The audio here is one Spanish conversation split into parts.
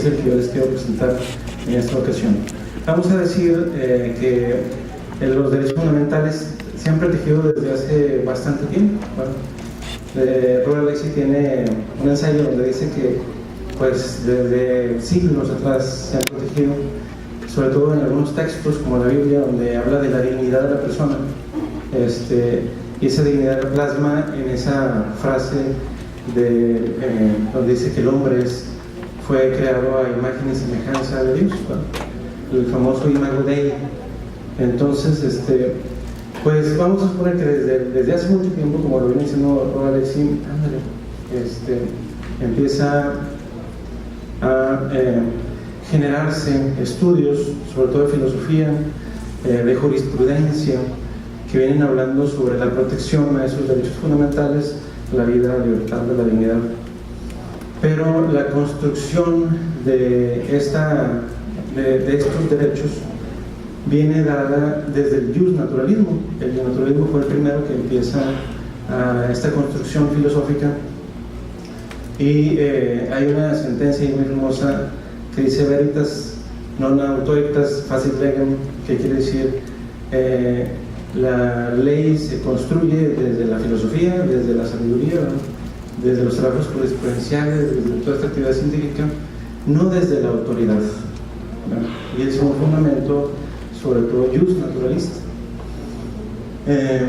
el que yo les quiero presentar en esta ocasión. Vamos a decir que los derechos fundamentales se han protegido desde hace bastante tiempo. Robert Alexy tiene un ensayo donde dice que pues desde siglos atrás se han protegido, sobre todo en algunos textos como la Biblia, donde habla de la dignidad de la persona, y esa dignidad la plasma en esa frase donde dice que el hombre fue creado a imagen y semejanza de Dios, el famoso Imago Dei. Entonces, pues vamos a suponer que desde hace mucho tiempo, como lo viene diciendo Robert Alexy, empieza a generarse estudios, sobre todo de filosofía, de jurisprudencia, que vienen hablando sobre la protección a esos derechos fundamentales, la vida, la libertad, la dignidad. Pero la construcción de estos derechos viene dada desde el justnaturalismo. El justnaturalismo fue el primero que empieza esta construcción filosófica, y hay una sentencia muy famosa que dice veritas non auctoritas facit legem, que quiere decir la ley se construye desde la filosofía, desde la sabiduría, ¿no? Desde los trabajos jurisprudenciales, desde toda esta actividad científica, no desde la autoridad, ¿no? Y es un fundamento sobre todo justnaturalista,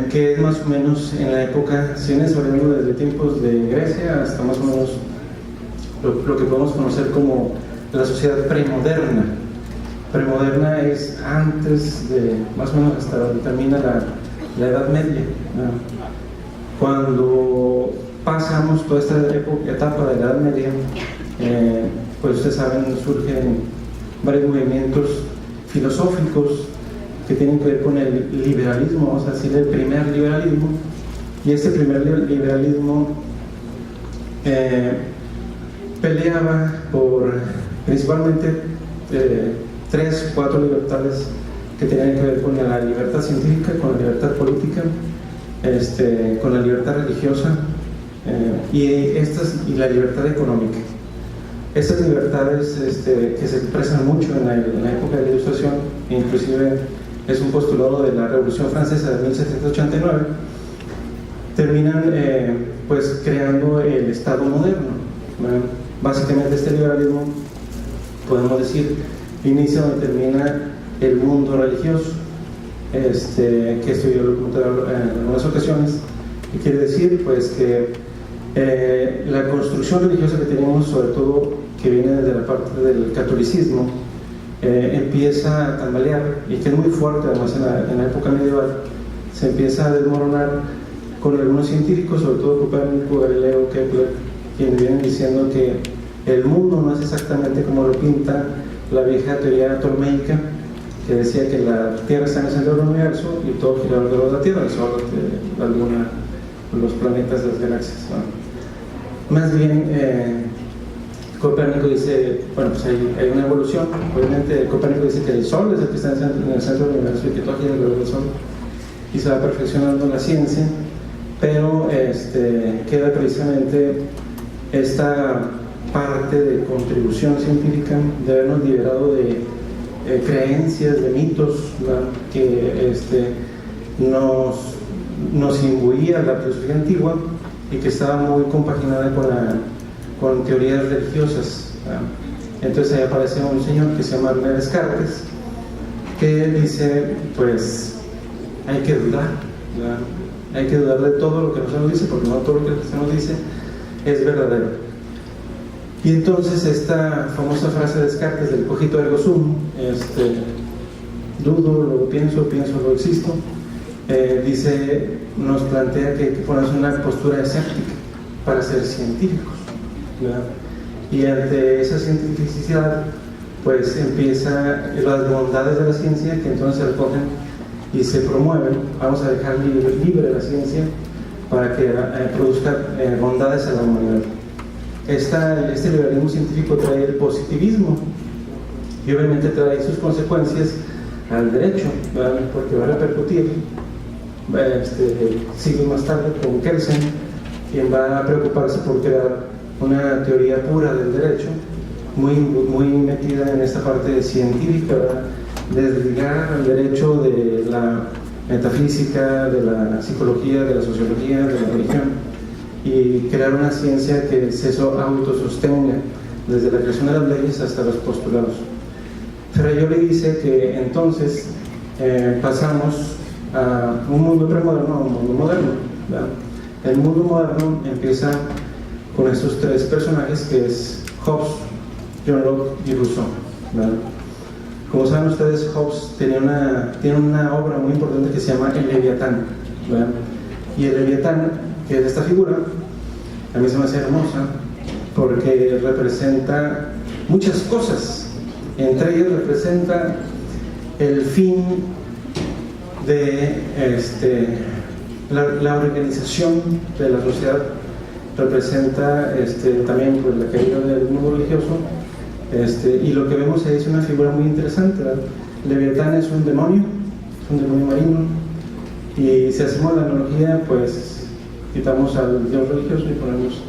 que es más o menos en la época, si vienes hablando desde tiempos de Grecia hasta más o menos lo que podemos conocer como la sociedad premoderna. Premoderna es antes de, más o menos hasta donde termina la Edad Media, ¿no? Cuando pasamos toda esta etapa de la Edad Media, pues ustedes saben, surgen varios movimientos filosóficos que tienen que ver con el liberalismo, vamos a decir el primer liberalismo. Y este primer liberalismo peleaba por principalmente 3 o 4 libertades que tenían que ver con la libertad científica, con la libertad política, con la libertad religiosa, y la libertad económica. Estas libertades que se expresan mucho en la época de la Ilustración, inclusive es un postulado de la Revolución Francesa de 1789, terminan pues creando el Estado moderno, ¿no? Básicamente este liberalismo, podemos decir, inicia donde termina el mundo religioso, que estudió en algunas ocasiones, y quiere decir pues que la construcción religiosa que tenemos, sobre todo que viene desde la parte del catolicismo, empieza a tambalear, y que es muy fuerte además en la época medieval. Se empieza a desmoronar con algunos científicos, sobre todo Copérnico, Galileo, Kepler, quienes vienen diciendo que el mundo no es exactamente como lo pinta la vieja teoría ptolemaica, que decía que la Tierra está en el centro del universo y todo gira alrededor de la Tierra, el Sol, la Luna, los planetas, las galaxias, ¿no? Más bien, Copérnico dice, bueno, pues hay una evolución. Obviamente Copérnico dice que el Sol es el que está en el centro del universo y que todo gira alrededor del Sol, y se va perfeccionando la ciencia, pero queda precisamente esta parte de contribución científica de habernos liberado de creencias, de mitos, ¿no? Que nos imbuía la filosofía antigua, y que estaba muy compaginada con teorías religiosas, ¿no? Entonces ahí aparece un señor que se llama René Descartes, que dice, pues hay que dudar, ¿no? Hay que dudar de todo lo que se nos dice, porque no todo lo que se nos dice es verdadero. Y entonces esta famosa frase de Descartes del cogito ergo sum, dudo, luego pienso, luego existo, nos plantea que hay que ponerse una postura escéptica para ser científicos, ¿verdad? Y ante esa cientificidad pues empieza las bondades de la ciencia, que entonces se recogen y se promueven. Vamos a dejar libre la ciencia para que produzca bondades a la humanidad. Este liberalismo científico trae el positivismo, y obviamente trae sus consecuencias al derecho, ¿verdad? Porque va a repercutir siglos más tarde con Kelsen, quien va a preocuparse por crear una teoría pura del derecho, muy metida en esta parte científica, ¿verdad? Desligar el derecho de la metafísica, de la psicología, de la sociología, de la religión, y crear una ciencia que se autosostenga desde la creación de las leyes hasta los postulados. Ferrajoli dice que entonces pasamos a un mundo premoderno a un mundo moderno, ¿verdad? El mundo moderno empieza con estos tres personajes, que es Hobbes, John Locke y Rousseau, ¿verdad? Como saben ustedes, Hobbes tiene una obra muy importante que se llama El Leviatán, ¿verdad? Y el Leviatán, que es esta figura, a mí se me hace hermosa porque representa muchas cosas. Entre ellas representa el fin de la organización de la sociedad, representa también pues, la caída del mundo religioso, y lo que vemos ahí es una figura muy interesante, ¿verdad? Leviatán es un demonio marino, y si hacemos la analogía, pues quitamos al dios religioso y ponemos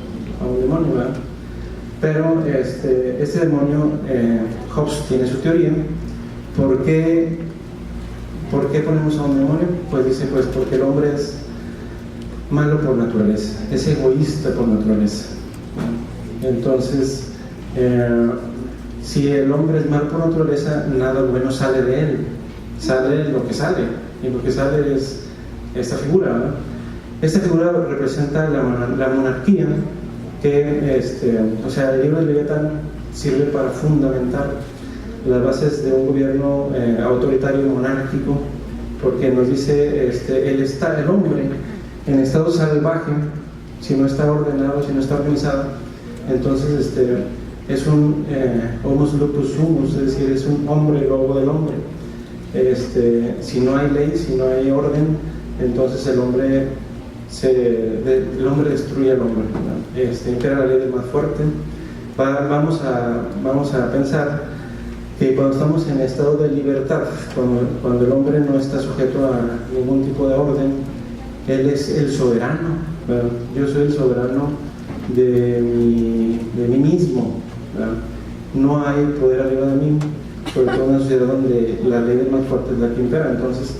a un demonio, ¿verdad? Pero este demonio, Hobbes tiene su teoría. ¿Por qué ponemos a un demonio? Pues dice, pues porque el hombre es malo por naturaleza, es egoísta por naturaleza. Entonces, si el hombre es malo por naturaleza, nada bueno sale de él, sale lo que sale, y lo que sale es esta figura, ¿no? Esta figura representa la monarquía, que o sea, el libro de Leviatán sirve para fundamentar las bases de un gobierno autoritario y monárquico, porque nos dice el hombre en estado salvaje, si no está ordenado, si no está organizado, entonces es un homus lupus humus, es decir, es un hombre lobo del hombre. Si no hay ley, si no hay orden, entonces el hombre destruye al hombre, ¿no? Impera la ley del más fuerte. Vamos a pensar que cuando estamos en estado de libertad, cuando el hombre no está sujeto a ningún tipo de orden, él es el soberano, ¿verdad? Yo soy el soberano de mí mismo, ¿verdad? No hay poder arriba de mí, sobre todo en una sociedad donde la ley del más fuerte es la que impera. Entonces,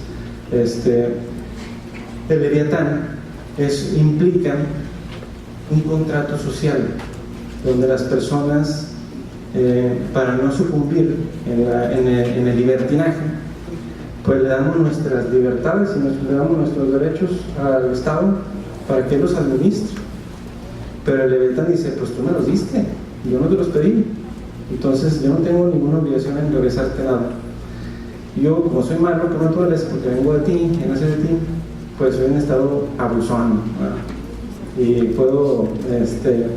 el Leviatán implica un contrato social donde las personas, para no sucumbir en el libertinaje, pues le damos nuestras libertades y le damos nuestros derechos al Estado para que los administre. Pero el Leviatán dice, pues tú me los diste, yo no te los pedí, entonces yo no tengo ninguna obligación en regresarte nada. Yo, como soy malo por naturaleza, porque vengo de ti, que nace de ti, pues soy en estado abusón, ¿verdad? Y puedo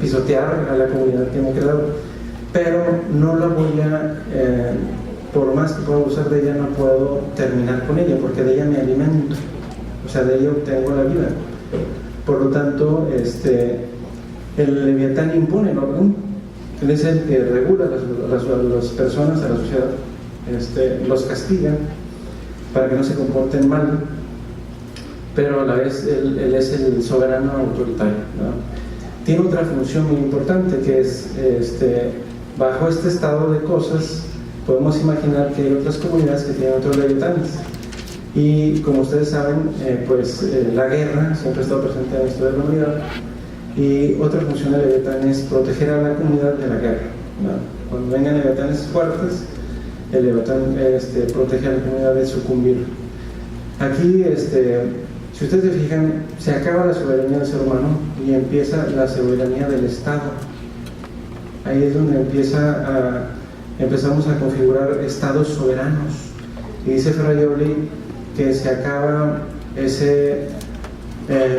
pisotear a la comunidad que me he creado, pero no la voy a, por más que pueda abusar de ella, no puedo terminar con ella, porque de ella me alimento, o sea, de ella obtengo la vida. Por lo tanto, el Leviatán impone el orden, él es el que regula a las personas, a la sociedad, los castiga para que no se comporten mal, pero a la vez él es el soberano autoritario, ¿no? Tiene otra función muy importante, que es bajo este estado de cosas podemos imaginar que hay otras comunidades que tienen otros leviatanes, y como ustedes saben, la guerra siempre ha estado presente en la historia de la humanidad, y otra función del leviatán es proteger a la comunidad de la guerra, ¿no? Cuando vengan leviatanes fuertes, el leviatán protege a la comunidad de sucumbir. Aquí, si ustedes se fijan, se acaba la soberanía del ser humano y empieza la soberanía del Estado. Ahí es donde empezamos a configurar estados soberanos. Y dice Ferrajoli que se acaba ese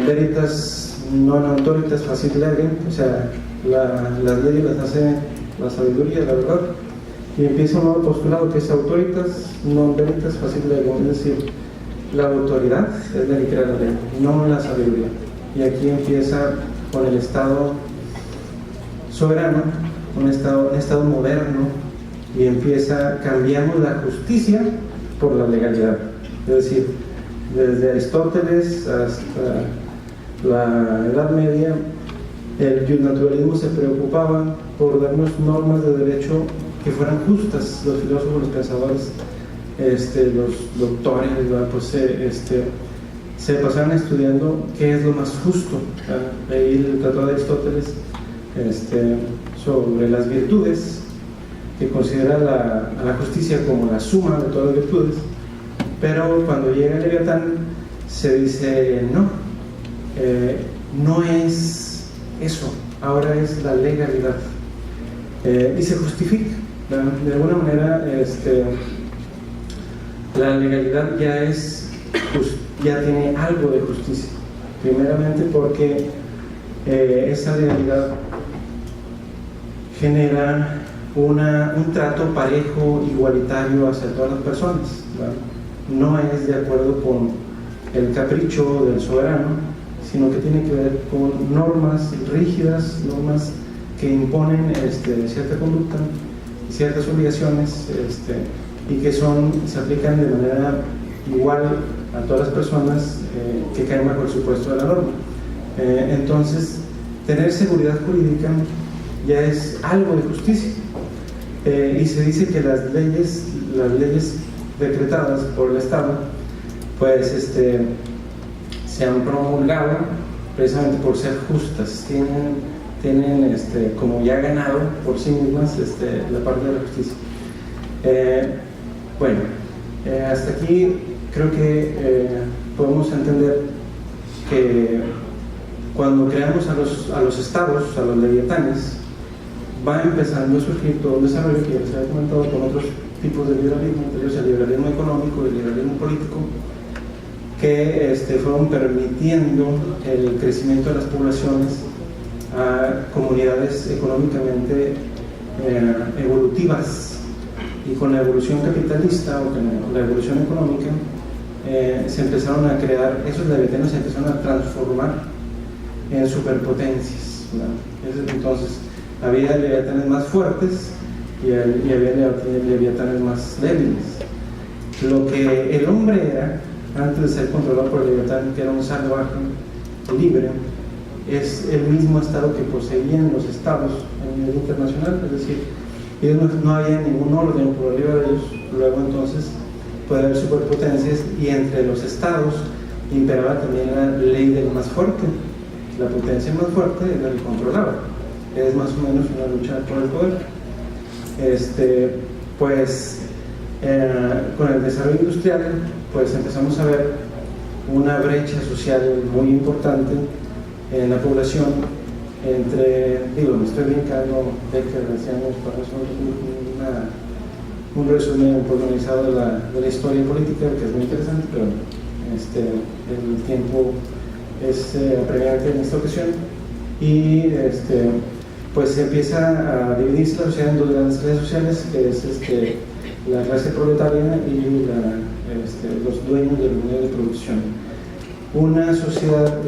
veritas non autoritas facit legem, o sea, las leyes las hace la sabiduría, la verdad, y empieza un nuevo postulado que es autoritas non veritas facit legem, es decir, la autoridad es la que crea la ley, no la sabiduría. Y aquí empieza con el Estado soberano, un estado moderno, y cambiamos la justicia por la legalidad. Es decir, desde Aristóteles hasta la Edad Media, el naturalismo se preocupaba por darnos normas de derecho que fueran justas. Los filósofos, los pensadores, los doctores, pues se pasaban estudiando qué es lo más justo. Leí el Tratado de Aristóteles sobre las virtudes, que considera a la justicia como la suma de todas las virtudes, pero cuando llega el Leviatán se dice no es eso, ahora es la legalidad, y se justifica, ¿verdad? De alguna manera la legalidad ya tiene algo de justicia, primeramente porque esa legalidad genera un trato parejo, igualitario hacia todas las personas, ¿verdad? No es de acuerdo con el capricho del soberano, sino que tiene que ver con normas rígidas, normas que imponen cierta conducta, ciertas obligaciones, y que se aplican de manera igual a todas las personas que caen bajo el supuesto de la norma. Entonces, tener seguridad jurídica ya es algo de justicia, y se dice que las leyes decretadas por el Estado pues se han promulgado precisamente por ser justas, tienen como ya ganado por sí mismas la parte de la justicia. Hasta aquí creo que podemos entender que cuando creamos a los estados, a los leviatanes, va empezando a surgir todo un desarrollo que ya les había comentado con otros tipos de liberalismo, entre ellos el liberalismo económico y el liberalismo político, que fueron permitiendo el crecimiento de las poblaciones a comunidades económicamente evolutivas, y con la evolución capitalista o con la evolución económica se empezaron a crear, esos leviatanes se empezaron a transformar en superpotencias, ¿verdad? Entonces había leviatanes más fuertes y había leviatanes más débiles. Lo que el hombre era antes de ser controlado por el leviatán, que era un salvaje libre, es el mismo estado que poseían los estados a nivel internacional, es decir, ellos no había ningún orden por arriba de ellos. Luego entonces puede haber superpotencias, y entre los estados imperaba también la ley del más fuerte. La potencia más fuerte es la que controlaba. Es más o menos una lucha por el poder. Con el desarrollo industrial pues empezamos a ver una brecha social muy importante en la población me estoy brincando décadas de años para hacer un resumen pormenorizado de la historia política, que es muy interesante, pero el tiempo es apremiante en esta ocasión, y pues se empieza a dividirse la sociedad en dos grandes clases sociales, que es la clase proletaria y los dueños del medio de producción. Una sociedad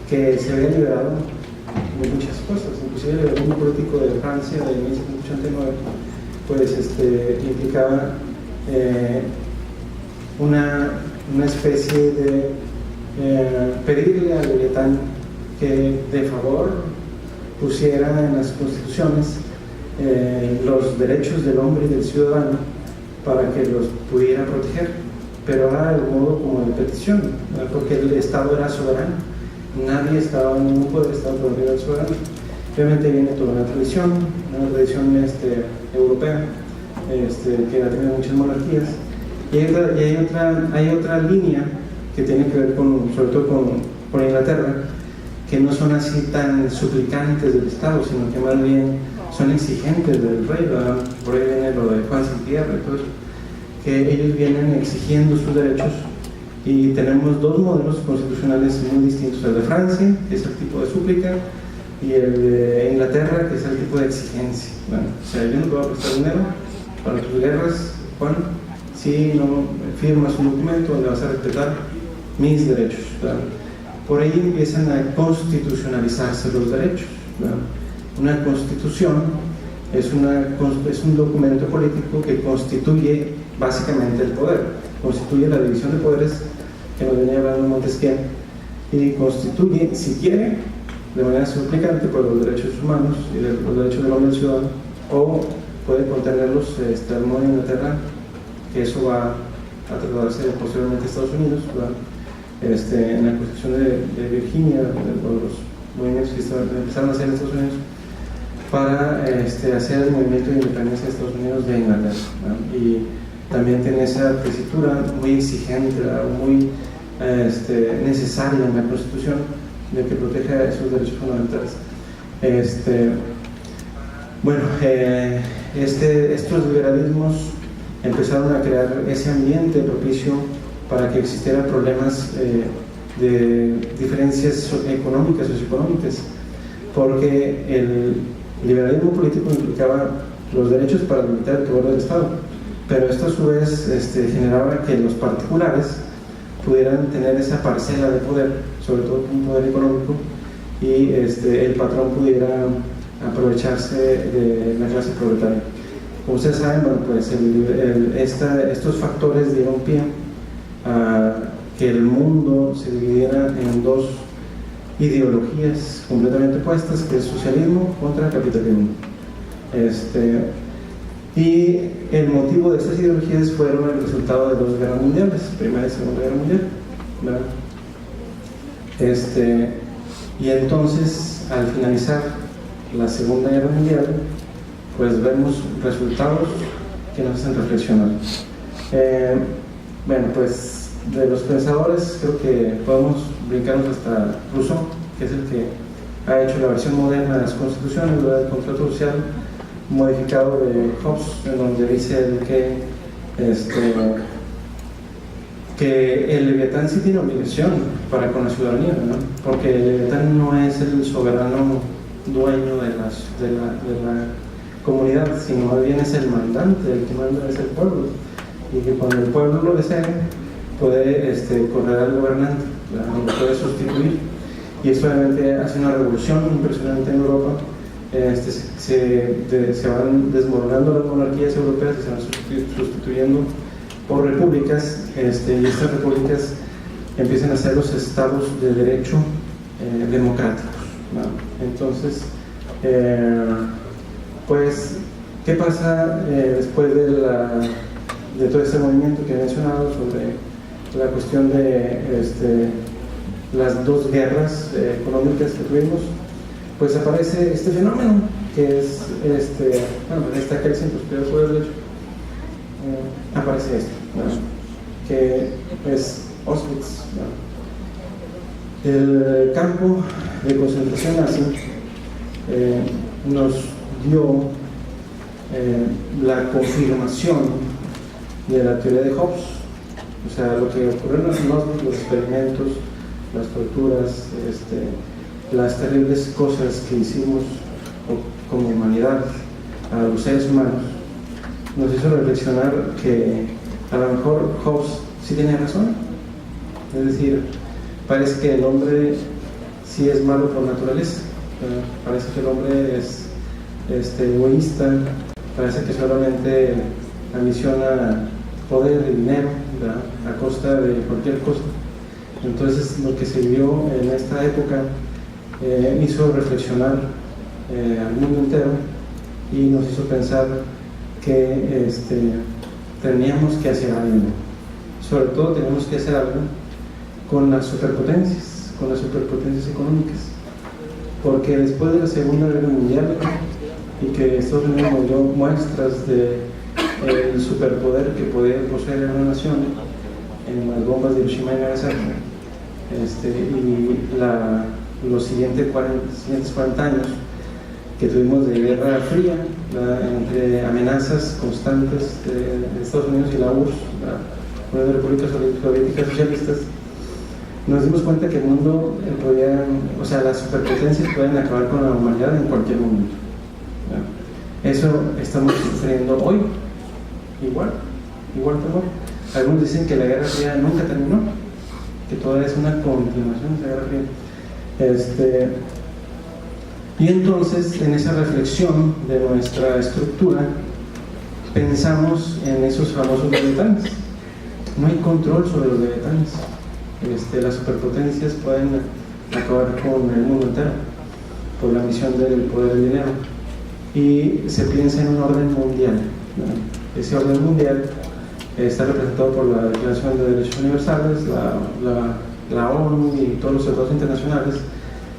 que se había liberado de muchas cosas, inclusive el liberalismo político de Francia de 1789 pues implicaba una especie de pedirle al leviatán que de favor pusiera en las constituciones los derechos del hombre y del ciudadano para que los pudiera proteger, pero era de modo como de petición, ¿verdad? Porque el Estado era soberano, nadie estaba en ningún poder Estado por arriba del soberano. Obviamente viene toda una tradición europea, que ha tenido muchas monarquías, y hay otra línea que tiene que ver sobre todo con Inglaterra, que no son así tan suplicantes del Estado, sino que más bien son exigentes del rey, ¿verdad? Por ahí viene lo de Juan Sin Tierra y todo eso, que ellos vienen exigiendo sus derechos, y tenemos dos modelos constitucionales muy distintos: el de Francia, que es el tipo de súplica, y el de Inglaterra, que es el tipo de exigencia. Bueno, o sea, yo no te voy a prestar dinero para tus guerras, Juan, si no firmas un documento donde vas a respetar mis derechos, ¿verdad? Por ahí empiezan a constitucionalizarse los derechos, ¿verdad? Una constitución es un documento político que constituye básicamente el poder, constituye la división de poderes que nos venía hablando Montesquieu, y constituye, si quiere, de manera suplicante por los derechos humanos y los derechos del hombre y del ciudadano, o puede contenerlos al modo de Inglaterra, que eso va a trasladarse posteriormente a Estados Unidos, en la Constitución de Virginia, los movimientos que empezaron a hacer en Estados Unidos, para hacer el movimiento de independencia de Estados Unidos de Inglaterra, ¿no? Y también tiene esa tesitura muy exigente, muy necesaria en la Constitución, de que proteja esos derechos fundamentales. Estos liberalismos empezaron a crear ese ambiente propicio para que existieran problemas de diferencias económicas, socioeconómicas, porque el liberalismo político implicaba los derechos para limitar el poder del Estado, pero esto a su vez generaba que los particulares pudieran tener esa parcela de poder, sobre todo un poder económico, y el patrón pudiera aprovecharse de la clase proletaria. Como ustedes saben, bueno, pues estos factores dieron pie a que el mundo se dividiera en dos ideologías completamente opuestas, que es socialismo contra capitalismo. Y el motivo de estas ideologías fueron el resultado de dos guerras mundiales, Primera y Segunda Guerra Mundial, ¿verdad? Y entonces, al finalizar la Segunda Guerra Mundial, pues vemos resultados que nos hacen reflexionar. Bueno, pues de los pensadores creo que podemos brincarnos hasta Rousseau, que es el que ha hecho la versión moderna de las constituciones, ¿verdad?, del contrato social modificado de Hobbes, en donde dice que el Leviatán sí tiene obligación para con la ciudadanía, ¿no? Porque el Leviatán no es el soberano dueño de la comunidad, sino más bien es el mandante, el que manda es el pueblo, y que cuando el pueblo lo desee puede correr al gobernante, lo puede sustituir, y esto obviamente hace una revolución impresionante en Europa. Se van desmoronando las monarquías europeas y se van sustituyendo por repúblicas, y estas repúblicas empiezan a ser los estados de derecho democráticos, ¿no? Entonces, pues, ¿qué pasa después de todo este movimiento que he mencionado sobre la cuestión de las dos guerras económicas que tuvimos? Pues aparece este fenómeno que es esta crisis en los poderes de derecho. Aparece esto, ¿no?, que es Auschwitz, ¿no? El campo de concentración nazi nos dio la confirmación de la teoría de Hobbes, o sea, lo que ocurrió en los experimentos, las torturas, las terribles cosas que hicimos como humanidad a los seres humanos, nos hizo reflexionar que a lo mejor Hobbes sí tenía razón. Es decir, parece que el hombre sí es malo por naturaleza, parece que el hombre es egoísta, parece que solamente ambiciona poder y dinero, ¿verdad?, a costa de cualquier cosa. Entonces, lo que se vio en esta época hizo reflexionar al mundo entero y nos hizo pensar que teníamos que hacer algo. Sobre todo tenemos que hacer algo con las superpotencias económicas, porque después de la Segunda Guerra Mundial, y que Estados Unidos nos dio muestras del superpoder que podía poseer una nación en las bombas de Hiroshima y Nagasaki, y los siguientes 40 años que tuvimos de Guerra Fría, entre amenazas constantes de Estados Unidos y la URSS, la Unión de Repúblicas Soviéticas Socialistas, nos dimos cuenta que el mundo las superpotencias pueden acabar con la humanidad en cualquier momento. Eso estamos sufriendo hoy, igual temor. Algunos dicen que la Guerra Fría nunca terminó, que todavía es una continuación de la Guerra Fría. Y entonces, en esa reflexión de nuestra estructura, pensamos en esos famosos leviatanes. No hay control sobre los leviatanes. Las superpotencias pueden acabar con el mundo entero. por la misión del poder del dinero, y se piensa en un orden mundial, ¿no? Ese orden mundial está representado por la Declaración de Derechos Universales, la ONU y todos los tratados internacionales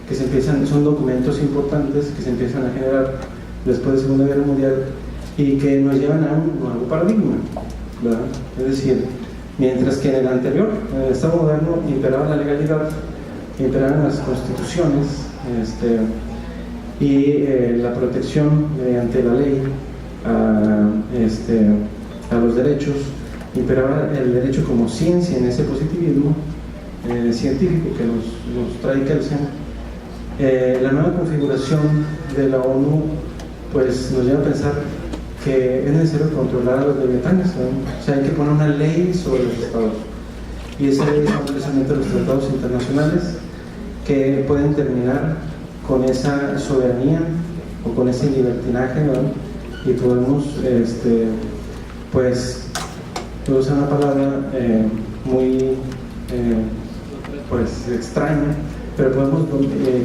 que son documentos importantes que se empiezan a generar después de la Segunda Guerra Mundial y que nos llevan a un nuevo paradigma, ¿verdad? Es decir, mientras que en el anterior, en el Estado moderno, imperaba la legalidad, imperaban las constituciones y la protección mediante la ley a los derechos, imperaba el derecho como ciencia en ese positivismo científico que nos trae Kelsen. La nueva configuración de la ONU pues nos lleva a pensar que es necesario controlar a los leviatanes, ¿no? O sea, hay que poner una ley sobre los estados, y esa ley son precisamente los tratados internacionales que pueden terminar con esa soberanía o con ese libertinaje, ¿no? Y podemos pues voy a usar una palabra muy pues extraña, pero podemos,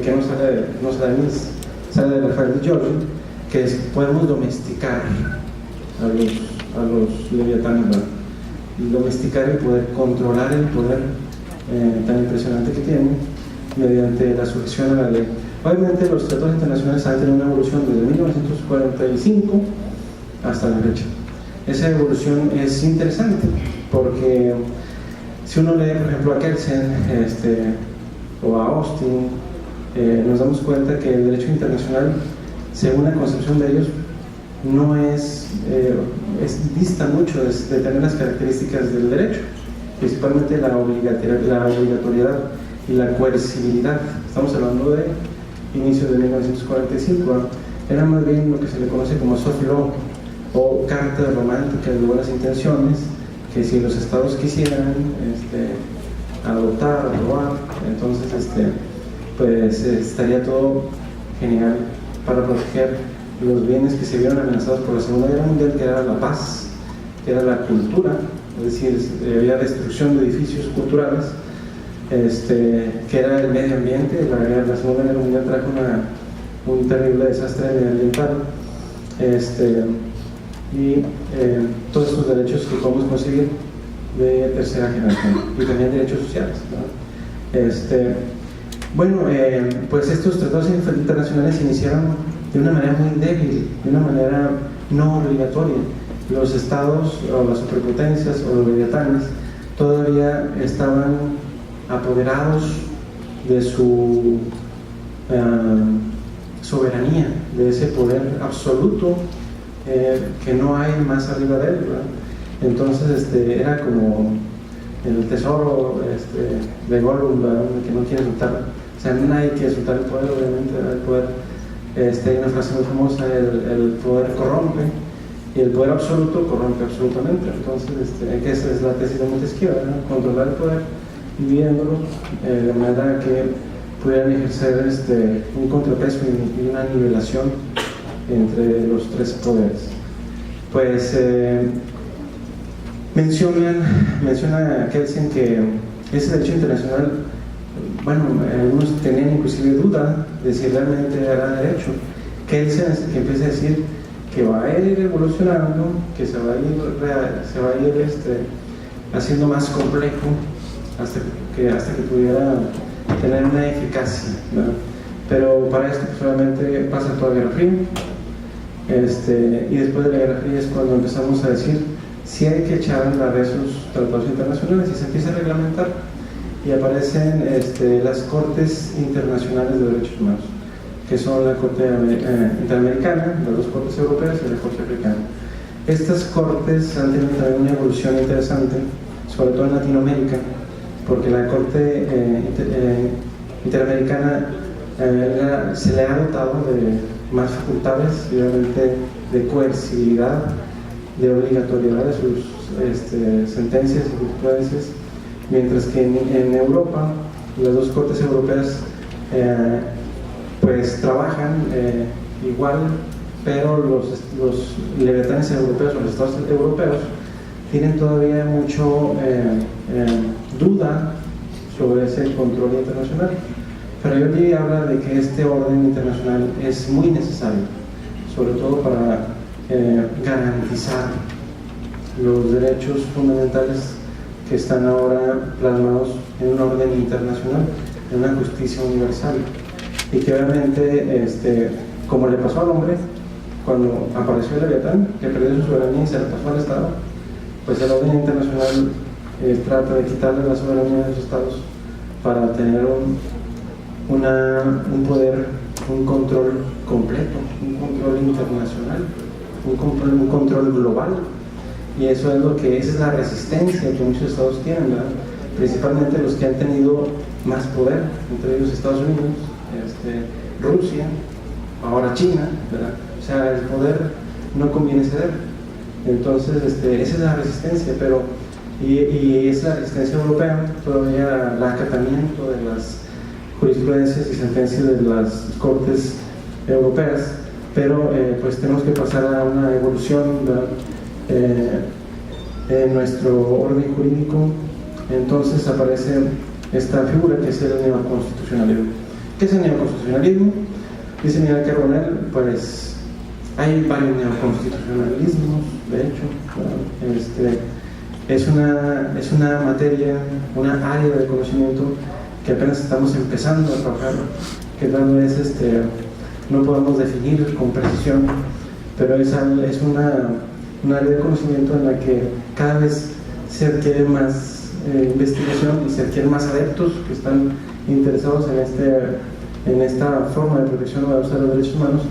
que no sale de Rafael de Giorgio, que podemos domesticar a los leviatanes, ¿verdad? Y domesticar el poder, controlar el poder tan impresionante que tienen mediante la sujeción a la ley. Obviamente los tratados internacionales han tenido una evolución desde 1945 hasta la fecha. Esa evolución es interesante porque si uno lee, por ejemplo, a Kelsen o a Austin, nos damos cuenta que el derecho internacional, según la concepción de ellos, no dista mucho de tener las características del derecho, principalmente la obligatoriedad y la coercibilidad. Estamos hablando de inicios de 1945, ¿no? Era más bien lo que se le conoce como soft law o cartas románticas de buenas intenciones, que si los estados quisieran adoptar, aprobar, entonces pues estaría todo genial para proteger los bienes que se vieron amenazados por la Segunda Guerra Mundial, que era la paz, que era la cultura, es decir, había destrucción de edificios culturales, que era el medio ambiente. La Segunda Guerra Mundial trajo un terrible desastre medioambiental, y todos estos derechos que podemos conseguir de tercera generación, y también derechos sociales, ¿no? Pues estos tratados internacionales se iniciaron de una manera muy débil, de una manera no obligatoria. Los estados o las superpotencias o los leviatanes todavía estaban apoderados de su soberanía, de ese poder absoluto que no hay más arriba de él, ¿verdad? Entonces era como el tesoro de Gollum, ¿verdad? Que no quiere soltar, o sea, nadie quiere soltar el poder, obviamente, el poder. Hay una frase muy famosa: el poder corrompe, y el poder absoluto corrompe absolutamente. Entonces, que esa es la tesis de Montesquieu, ¿no? Controlar el poder, dividiéndolo de manera que pudieran ejercer un contrapeso y una nivelación entre los tres poderes. Pues menciona Kelsen que ese derecho internacional, bueno, algunos tenían inclusive duda de si realmente era derecho. Kelsen es el que empieza a decir que va a ir evolucionando, que se va a ir haciendo más complejo hasta que pudiera tener una eficacia, ¿no? Pero para esto pues obviamente pasa toda la Guerra Fría, y después de la Guerra Fría es cuando empezamos a decir si hay que echar a la red esos tratados internacionales, y se empieza a reglamentar, y aparecen las Cortes Internacionales de Derechos Humanos, que son la Corte Interamericana, las dos Cortes Europeas y la Corte Africana. Estas cortes han tenido también una evolución interesante, sobre todo en Latinoamérica, porque la Corte Interamericana se le ha dotado de más facultades, obviamente, de coercibilidad, de obligatoriedad de sus sentencias y jurisprudencias, mientras que en Europa las dos Cortes Europeas pues trabajan igual, pero los leviatanes europeos o los estados europeos tienen todavía mucho duda sobre ese control internacional. Pero Giorgi habla de que este orden internacional es muy necesario, sobre todo para garantizar los derechos fundamentales que están ahora plasmados en un orden internacional, en una justicia universal, y que obviamente, como le pasó al hombre cuando apareció el Leviatán, que perdió su soberanía y se la pasó al Estado, pues el orden internacional trata de quitarle la soberanía a los estados para tener un poder, un control completo, un control internacional, un control global. Y eso es esa es la resistencia que muchos estados tienen, ¿verdad? Principalmente los que han tenido más poder, entre ellos Estados Unidos, Rusia, ahora China, ¿verdad? O sea, el poder no conviene ceder. Entonces, esa es la resistencia, pero y es la resistencia europea, todavía el acatamiento de las jurisprudencias y sentencias de las cortes europeas, pero pues tenemos que pasar a una evolución en nuestro orden jurídico. Entonces aparece esta figura que es el neoconstitucionalismo. ¿Qué es el neoconstitucionalismo? Dice Miguel Carbonell, pues hay varios neoconstitucionalismos, de hecho, es una materia, una área de conocimiento que apenas estamos empezando a trabajar, que tal vez no podemos definir con precisión, pero es una área de conocimiento en la que cada vez se adquiere más investigación y se adquieren más adeptos que están interesados en esta forma de protección de los derechos humanos,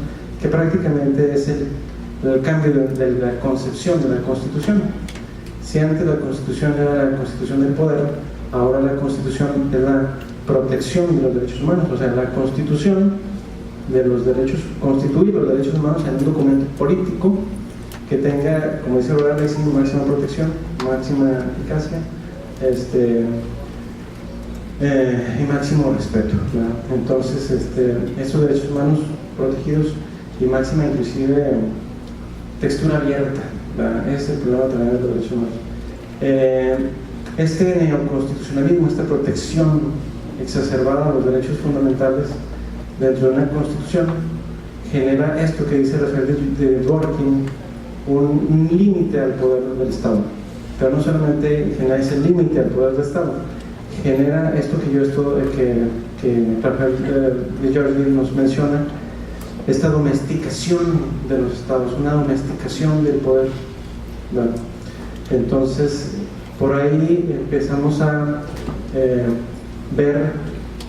que prácticamente es el cambio de la concepción de la Constitución. Si antes la Constitución era la Constitución del poder, ahora la Constitución es la protección de los derechos humanos, o sea, la Constitución de los derechos, constituir los derechos humanos en un documento político que tenga, como dice Robert Lexing, máxima protección, máxima eficacia, y máximo respeto, ¿verdad? Entonces, esos derechos humanos protegidos y máxima, inclusive, textura abierta, ¿verdad? Ese es el problema también de los derechos humanos. Este neoconstitucionalismo, esta protección exacerbada a los derechos fundamentales dentro de una constitución, genera esto que dice Rafael de Dworkin, un límite al poder del Estado. Pero no solamente genera ese límite al poder del Estado, genera esto que Rafael de Giorgi nos menciona, esta domesticación de los estados, una domesticación del poder, ¿verdad? Entonces, por ahí empezamos a ver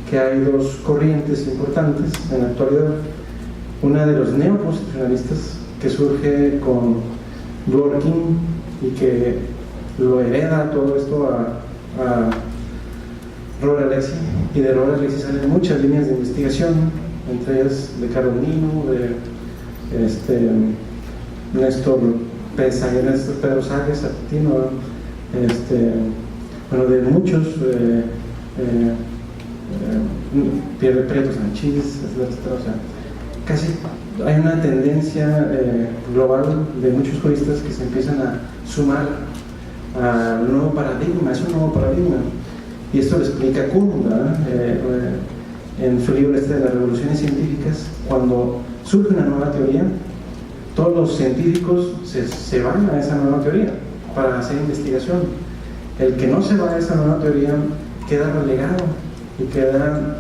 que hay dos corrientes importantes en la actualidad. Una de los neoconstitucionalistas, que surge con Dworkin y que lo hereda todo esto a Robert Alexy, y de Robert Alexy salen muchas líneas de investigación, entre ellas de Carlos Nino, de Néstor Pedro Sáenz Artino, bueno, de muchos, Pierre Prieto Sanchís, o sea, casi hay una tendencia global de muchos juristas que se empiezan a sumar al nuevo paradigma. Es un nuevo paradigma, y esto lo explica Kuhn, ¿verdad? En su libro de las revoluciones científicas. Cuando surge una nueva teoría, todos los científicos se van a esa nueva teoría para hacer investigación. El que no se va a esa nueva teoría queda relegado y queda,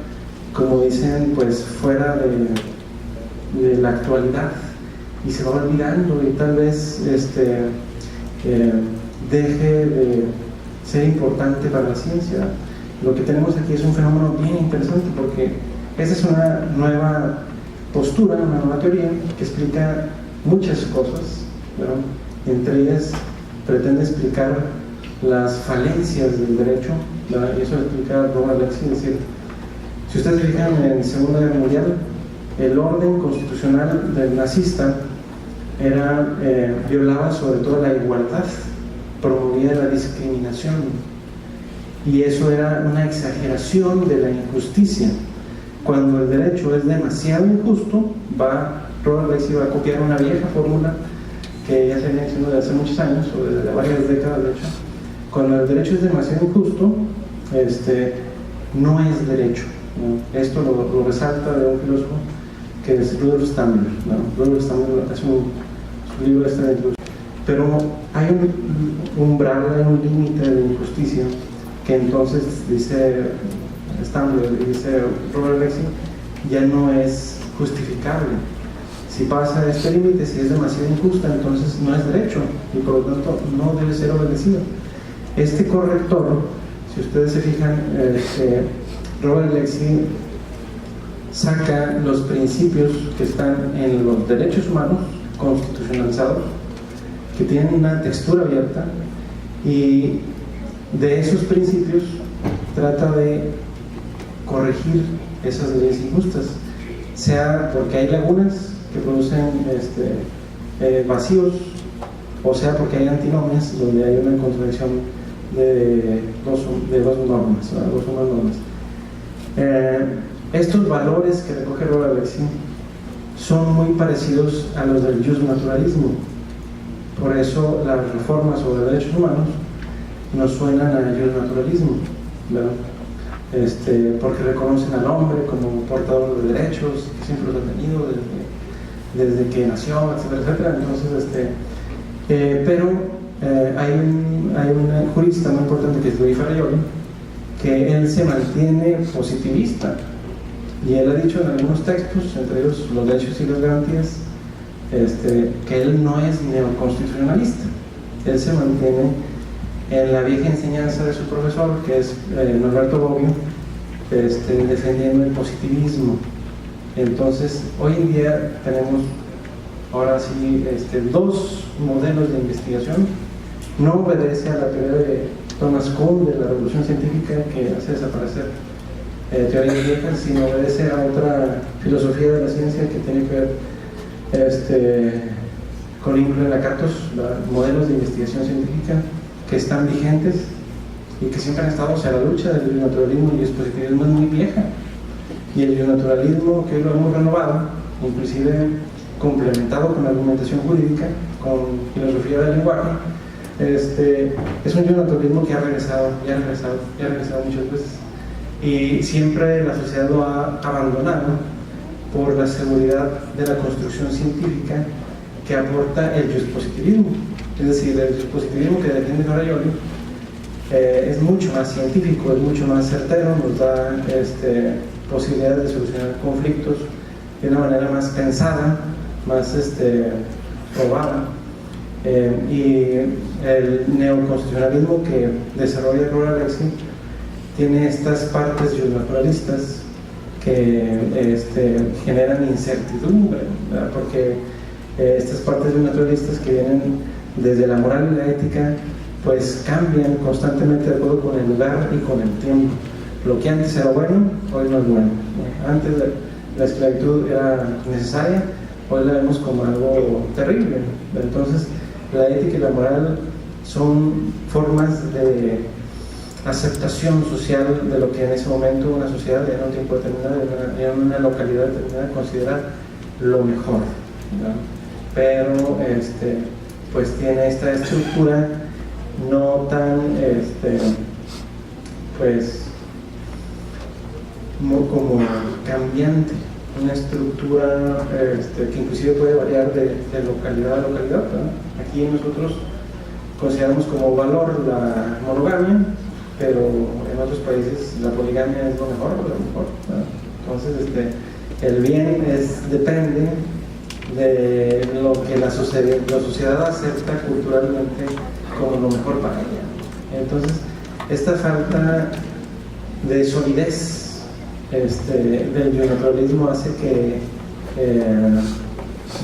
como dicen, pues fuera de la actualidad, y se va olvidando, y tal vez deje de ser importante para la ciencia. Lo que tenemos aquí es un fenómeno bien interesante, porque esa es una nueva postura, una nueva teoría que explica muchas cosas, ¿verdad? Entre ellas pretende explicar las falencias del derecho, ¿verdad? Y eso lo explica Robert Alexy. Es decir, si ustedes se fijan, en la Segunda Guerra Mundial, el orden constitucional del nazista violaba sobre todo la igualdad, promovía la discriminación, y eso era una exageración de la injusticia. Cuando el derecho es demasiado injusto, Robert Alexy va a copiar una vieja fórmula que ya se viene haciendo desde hace muchos años, o desde varias décadas de hecho. Cuando el derecho es demasiado injusto, no es derecho, ¿no? Esto lo resalta de un filósofo que es Rudolf Steiner, ¿no? Rudolf Steiner hace su libro de introducción. Pero hay un umbral, hay un límite de injusticia que entonces dice Steiner y dice Robert Alexy, ya no es justificable. Si pasa este límite, si es demasiado injusta, entonces no es derecho y por lo tanto no debe ser obedecido. Este corrector, si ustedes se fijan, Robert Alexy saca los principios que están en los derechos humanos constitucionalizados, que tienen una textura abierta, y de esos principios trata de corregir esas leyes injustas, sea porque hay lagunas que producen vacíos, o sea porque hay antinomias donde hay una contradicción de dos normas, ¿no? Dos normas. Estos valores que recoge Robert Alexy son muy parecidos a los del justnaturalismo. Por eso las reformas sobre derechos humanos nos suenan a justnaturalismo, ¿verdad? Porque reconocen al hombre como portador de derechos, que siempre lo ha tenido desde que nació, etcétera, etcétera. Entonces, hay un jurista muy importante que es Luis Ferraioli, que él se mantiene positivista, y él ha dicho en algunos textos, entre ellos Los derechos y las garantías, que él no es neoconstitucionalista. Él se mantiene en la vieja enseñanza de su profesor, que es Norberto Bobbio, defendiendo el positivismo. Entonces, hoy en día tenemos ahora sí dos modelos de investigación. No obedece a la teoría de Thomas Kuhn de la revolución científica, que hace desaparecer teorías viejas, sino obedece a otra filosofía de la ciencia que tiene que ver con Imre Lakatos, modelos de investigación científica que están vigentes y que siempre han estado hacia la lucha del naturalismo y el positivismo. Es muy vieja, y el naturalismo que hoy lo hemos renovado, inclusive complementado con argumentación jurídica, con filosofía del lenguaje, es un naturalismo que ha regresado muchas veces, y siempre la sociedad lo ha abandonado por la seguridad de la construcción científica que aporta el positivismo. Es decir, el positivismo que defiende Ferraioli es mucho más científico, es mucho más certero, nos da posibilidades de solucionar conflictos de una manera más pensada, más probada. Y el neoconstitucionalismo que desarrolla Robert Alexy tiene estas partes justnaturalistas que generan incertidumbre, ¿verdad? Porque estas partes justnaturalistas que vienen desde la moral y la ética pues cambian constantemente de acuerdo con el lugar y con el tiempo. Lo que antes era bueno, hoy no es bueno. Antes la esclavitud era necesaria, hoy la vemos como algo terrible. Entonces la ética y la moral son formas de aceptación social de lo que en ese momento una sociedad en un tiempo determinado, en una localidad determinada, considera lo mejor, ¿no? Pero pues tiene esta estructura no tan pues como cambiante, una estructura que inclusive puede variar de localidad a localidad, ¿no? Aquí nosotros consideramos como valor la monogamia, pero en otros países la poligamia es lo mejor, ¿no? Entonces el bien depende de lo que la sociedad acepta culturalmente como lo mejor para ella. Entonces esta falta de solidez del naturalismo hace que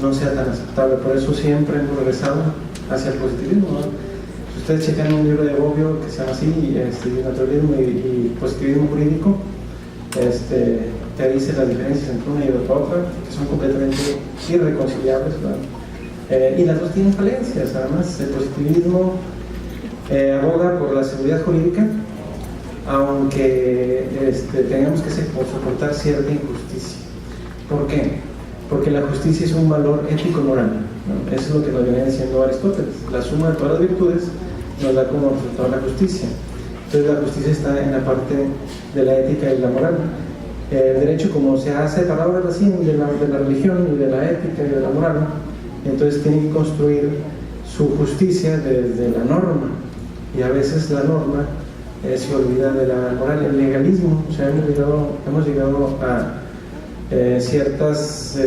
no sea tan aceptable. Por eso siempre hemos regresado hacia el positivismo, ¿no? Si ustedes checan un libro de Bobbio que se llama así, naturalismo y positivismo jurídico, te dice las diferencias entre una y otra, que son completamente irreconciliables, ¿verdad? Y las dos tienen falencias. Además, el positivismo aboga por la seguridad jurídica, aunque tengamos que soportar cierta injusticia. ¿Por qué? Porque la justicia es un valor ético-moral, ¿no? Eso es lo que nos venía diciendo Aristóteles. La suma de todas las virtudes nos da como resultado la justicia. Entonces la justicia está en la parte de la ética y la moral. El derecho, como se ha separado de la religión y de la ética y de la moral, entonces tiene que construir su justicia desde la norma, y a veces la norma se olvida de la moral. El legalismo, o sea, hemos llegado a ciertas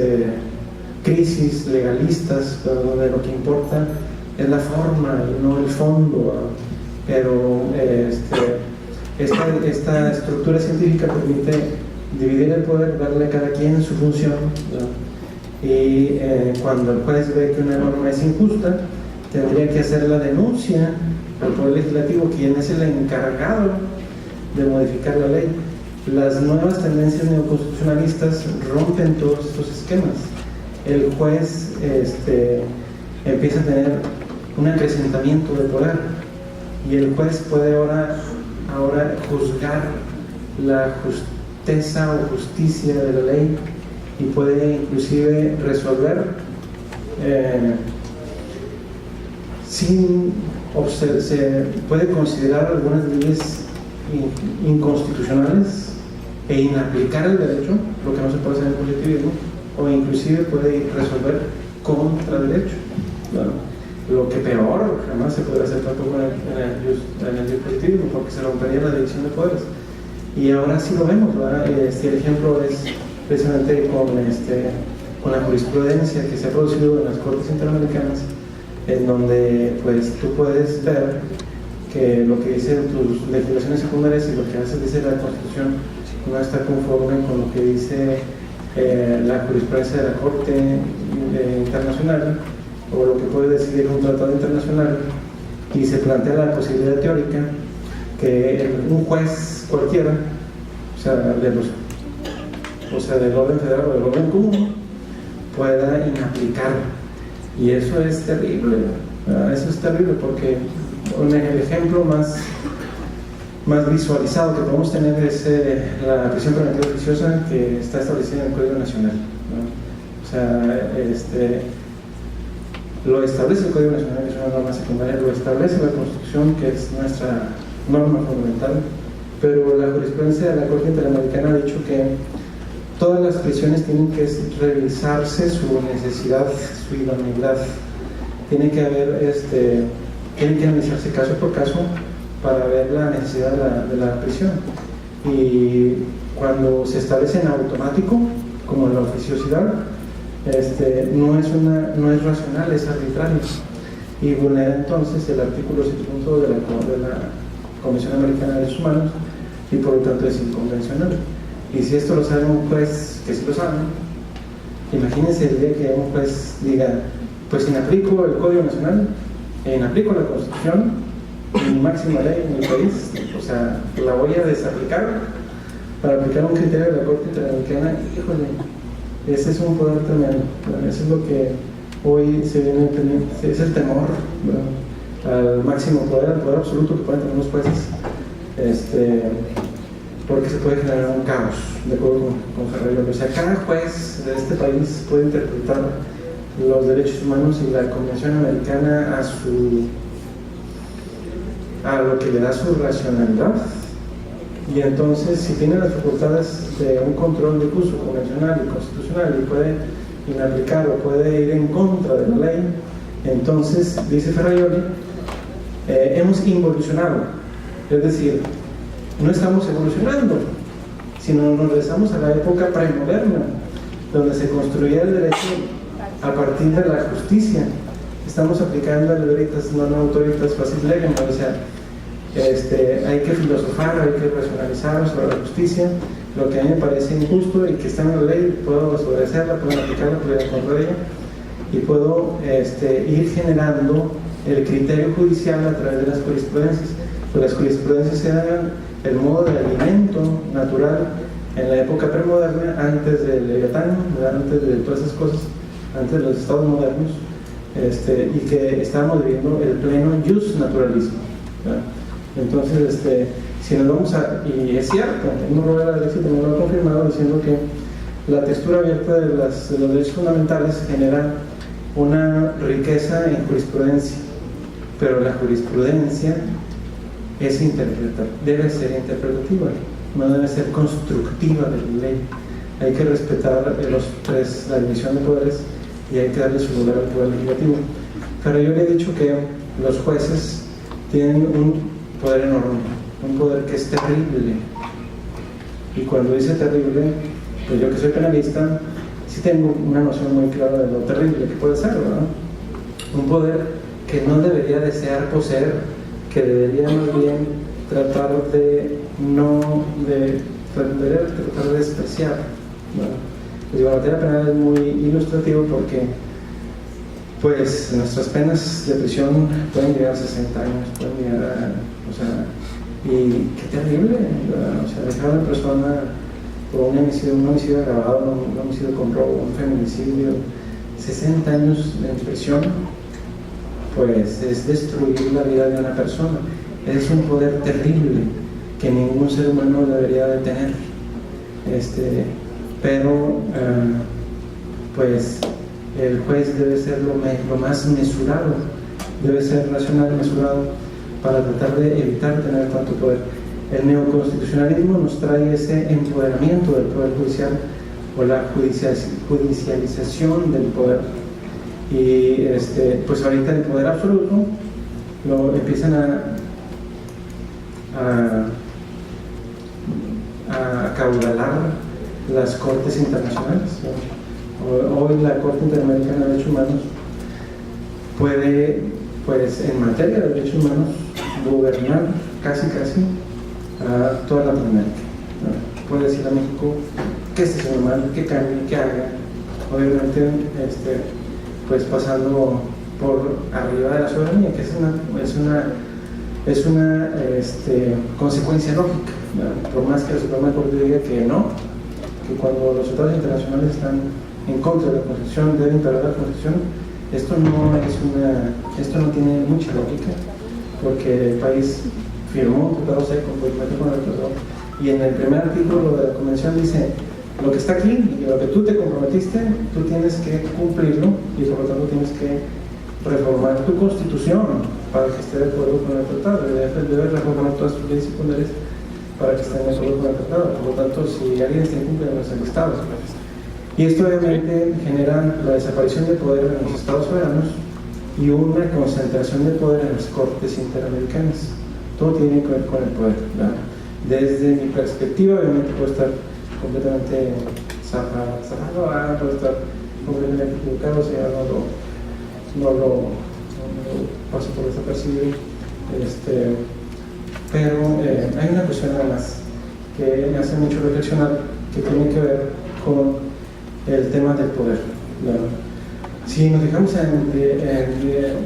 crisis legalistas, donde lo que importa es la forma y no el fondo, pero esta estructura científica permite dividir el poder, darle a cada quien su función, ¿no? Y cuando el juez ve que una norma es injusta, tendría que hacer la denuncia al Poder Legislativo, quien es el encargado de modificar la ley. Las nuevas tendencias neoconstitucionalistas rompen todos estos esquemas. El juez empieza a tener un acrecentamiento de poder, y el juez puede ahora juzgar la justeza o justicia de la ley, y puede inclusive resolver se puede considerar algunas leyes inconstitucionales e inaplicar el derecho, lo que no se puede hacer en el positivismo, o inclusive puede resolver contra derecho, ¿no? Lo que peor jamás se podrá hacer tampoco en el positivismo, porque se rompería la división de poderes. Y ahora sí lo vemos, ¿verdad? El ejemplo es precisamente con la jurisprudencia que se ha producido en las Cortes Interamericanas, en donde pues tú puedes ver que lo que dicen tus legislaciones secundarias y lo que dice la Constitución no está conforme con lo que dice la jurisprudencia de la Corte Internacional, o lo que puede decidir un tratado internacional, y se plantea la posibilidad teórica que un juez cualquiera, o sea, del orden federal o del orden común, pueda inaplicar. Y eso es terrible, ¿verdad? Eso es terrible, porque el ejemplo más visualizado que podemos tener es la prisión preventiva oficiosa, que está establecida en el Código Nacional, ¿no? O sea, lo establece el Código Nacional, que es una norma secundaria, lo establece la Constitución, que es nuestra norma fundamental, pero la jurisprudencia de la Corte Interamericana ha dicho que todas las prisiones tienen que revisarse su necesidad, su idoneidad. Tiene que analizarse caso por caso para ver la necesidad de la prisión. Y cuando se establece en automático, como la oficiosidad, no es racional, es arbitrario, y vulnera entonces el artículo 7.2 de la Convención Americana de Derechos Humanos, y por lo tanto es inconvencional. Y si esto lo sabe un juez, que sí lo sabe, imagínense el día que un juez diga: pues inaplico el Código Nacional, inaplico la Constitución, mi máxima ley en mi país, o sea, la voy a desaplicar para aplicar un criterio de la Corte Interamericana. Híjole, ese es un poder tremendo, ¿verdad? Eso es lo que hoy se viene teniendo, es el temor, ¿verdad?, al máximo poder, al poder absoluto que pueden tener los jueces, porque se puede generar un caos, de acuerdo con Ferrayoli. O sea, cada juez de este país puede interpretar los derechos humanos y la Convención Americana a lo que le da su racionalidad, y entonces, si tiene las facultades de un control de curso convencional y constitucional, y puede inaplicar o puede ir en contra de la ley, entonces, dice Ferrayoli, hemos involucionado. Es decir, no estamos evolucionando, sino nos regresamos a la época premoderna, donde se construía el derecho a partir de la justicia. Estamos aplicando el veritas non autoritas facit legem, o sea, hay que filosofar, hay que racionalizar sobre la justicia, lo que a mí me parece injusto y que está en la ley, puedo desobedecerla, puedo aplicarla, puedo ir contra ella, y puedo ir generando el criterio judicial a través de las jurisprudencias. Pues las jurisprudencias eran el modo de alimento natural en la época premoderna, antes del Leviatán, antes de todas esas cosas, antes de los estados modernos, y que estábamos viviendo el pleno jus naturalismo, ¿verdad? Entonces, si nos vamos y es cierto, uno lo ve a la derecha y también lo ha confirmado, diciendo que la textura abierta de los derechos fundamentales genera una riqueza en jurisprudencia, pero la jurisprudencia es debe ser interpretativa. no debe ser constructiva de la ley. Hay que respetar la división de poderes y hay que darle su lugar al poder legislativo. Pero yo le he dicho que los jueces tienen un poder enorme, un poder que es terrible. Y cuando dice terrible, pues yo que soy penalista, sí tengo una noción muy clara de lo terrible que puede ser, ¿verdad? Un poder que no debería desear poseer, que debería más bien tratar de despreciar, ¿verdad? Pues la materia penal es muy ilustrativo porque pues nuestras penas de prisión pueden llegar a 60 años, pueden llegar a, y qué terrible, ¿verdad? O sea, dejar a una persona por un homicidio agravado, un homicidio con robo, un feminicidio, 60 años de prisión, pues es destruir la vida de una persona. Es un poder terrible que ningún ser humano debería de tener. Pero pues el juez debe ser lo más mesurado, debe ser racional y mesurado para tratar de evitar tener tanto poder. El neoconstitucionalismo nos trae ese empoderamiento del poder judicial o la judicialización del poder. Y pues ahorita el poder absoluto lo empiezan a acaudalar las cortes internacionales. Hoy la Corte Interamericana de Derechos Humanos puede, pues en materia de derechos humanos, gobernar casi a toda Latinoamérica. Puede decir a México que esté haciendo mal, que cambie, que haga, obviamente pues pasando por arriba de la soberanía, que es una consecuencia lógica, ¿verdad? Por más que la Suprema Corte diga que no, que cuando los tratados internacionales están en contra de la Constitución, deben imperar la Constitución. Esto no tiene mucha lógica, porque el país firmó un tratado seco con el tratado, y en el primer artículo de la Convención dice: lo que está aquí y lo que tú te comprometiste, tú tienes que cumplirlo, y por lo tanto tienes que reformar tu Constitución para que esté de acuerdo con el tratado. Debes reformar todas tus leyes secundarias para que estén de acuerdo con el tratado. Por lo tanto, si alguien está incumpliendo, es el Estado. Y esto obviamente genera la desaparición de poder en los Estados soberanos y una concentración de poder en las Cortes Interamericanas. Todo tiene que ver con el poder, ¿verdad? Desde mi perspectiva, obviamente puedo estar completamente cerrado, puedo estar completamente equivocado, si no lo paso por desapercibido. Pero hay una cuestión nada más que me hace mucho reflexionar, que tiene que ver con el tema del poder, ¿verdad? Si nos fijamos en de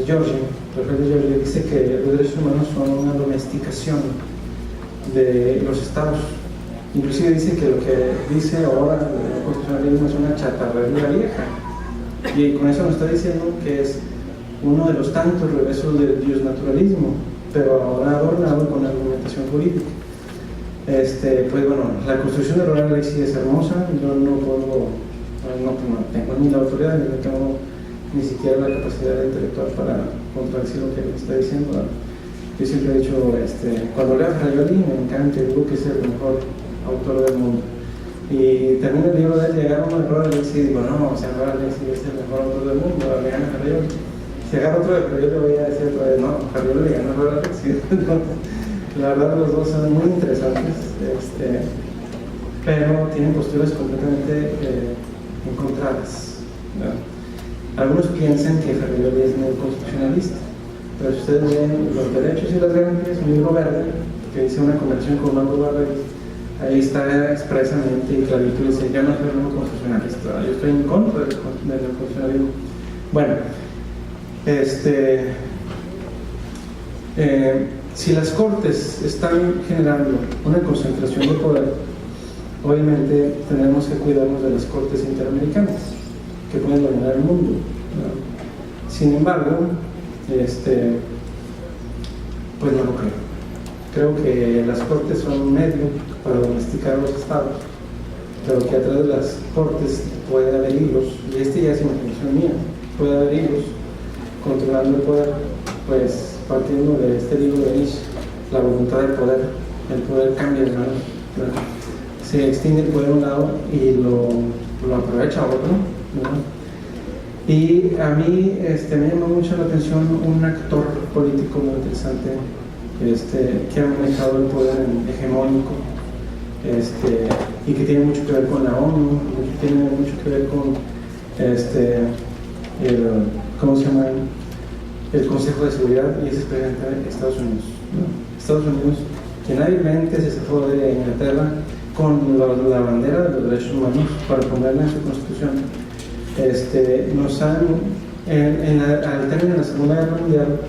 Giorgi, el juez de Giorgi dice que los derechos humanos son una domesticación de los estados. Inclusive dice que lo que dice ahora el constitucionalismo es una chatarrería vieja, y con eso nos está diciendo que es uno de los tantos regresos del diosnaturalismo, pero ahora adornado con la argumentación jurídica. Pues bueno, la construcción de la ley sí es hermosa. Yo no tengo ni la autoridad ni tengo ni siquiera la capacidad intelectual para contradecir lo que me está diciendo, ¿verdad? Yo siempre he dicho, cuando leo a Ferraioli me encanta y digo que es el mejor autor del mundo, y termino el libro de él y agarro uno de Robert Alexi y digo, no, o sea, Robert Alexi es el mejor autor del mundo, le gana a Ferraioli. Si agarro otro de Ferraioli le voy a decir otra vez, no, Ferraioli le gana a Robert Alexi. La verdad, los dos son muy interesantes, pero tienen posturas completamente encontradas, ¿verdad? Algunos piensan que Ferraioli es neoconstitucionalista, pero si ustedes ven Los derechos y las garantías, un libro verde que dice una conversación con Mauro Barreiro, ahí está expresamente y clarito, dice: yo no soy neoconstitucionalista, yo estoy en contra del neoconstitucionalismo. Bueno, si las cortes están generando una concentración de poder, obviamente tenemos que cuidarnos de las cortes interamericanas que pueden dominar el mundo, ¿no? Sin embargo, pues no lo creo. Creo que las cortes son un medio para domesticar a los estados, pero que a través de las cortes puede haber hilos, y ya es imaginación mía, puede haber hilos controlando el poder, pues partiendo de este libro de Nietzsche, la voluntad del poder. El poder cambia de manos. ¿verdad? Se extiende el poder a un lado y lo aprovecha a otro, ¿verdad? Y a mí me llama mucho la atención un actor político muy interesante que ha manejado el poder hegemónico y que tiene mucho que ver con la ONU, que tiene mucho que ver con ¿cómo se llama? El Consejo de Seguridad, y es precisamente Estados Unidos, ¿no? Estados Unidos, que hábilmente se sacó de Inglaterra con la bandera de los derechos humanos para ponerla en su constitución. Nos han, al término de la Segunda Guerra Mundial,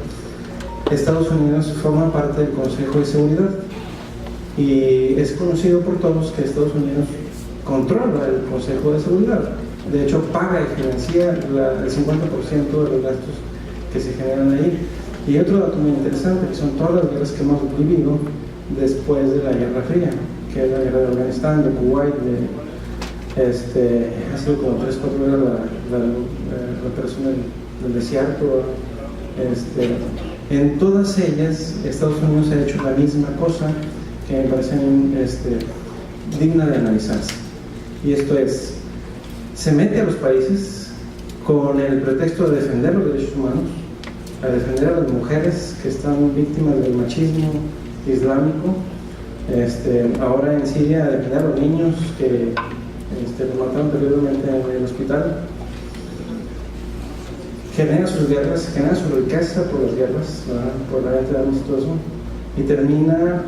Estados Unidos forma parte del Consejo de Seguridad y es conocido por todos que Estados Unidos controla el Consejo de Seguridad. De hecho, paga y financia el 50% de los gastos que se generan ahí. Y otro dato muy interesante, que son todas las guerras que hemos vivido después de la Guerra Fría, que es la guerra de Afganistán, de Kuwait, ha sido como 3 o 4 guerras la operación del desierto. En todas ellas, Estados Unidos ha hecho la misma cosa que me parece digna de analizarse. Y esto es, se mete a los países con el pretexto de defender los derechos humanos, a defender a las mujeres que están víctimas del machismo islámico, ahora en Siria a defender a los niños que los mataron terriblemente en el hospital. Genera sus guerras, genera su riqueza por las guerras, ¿verdad? Por la venta de armas y todo eso, y termina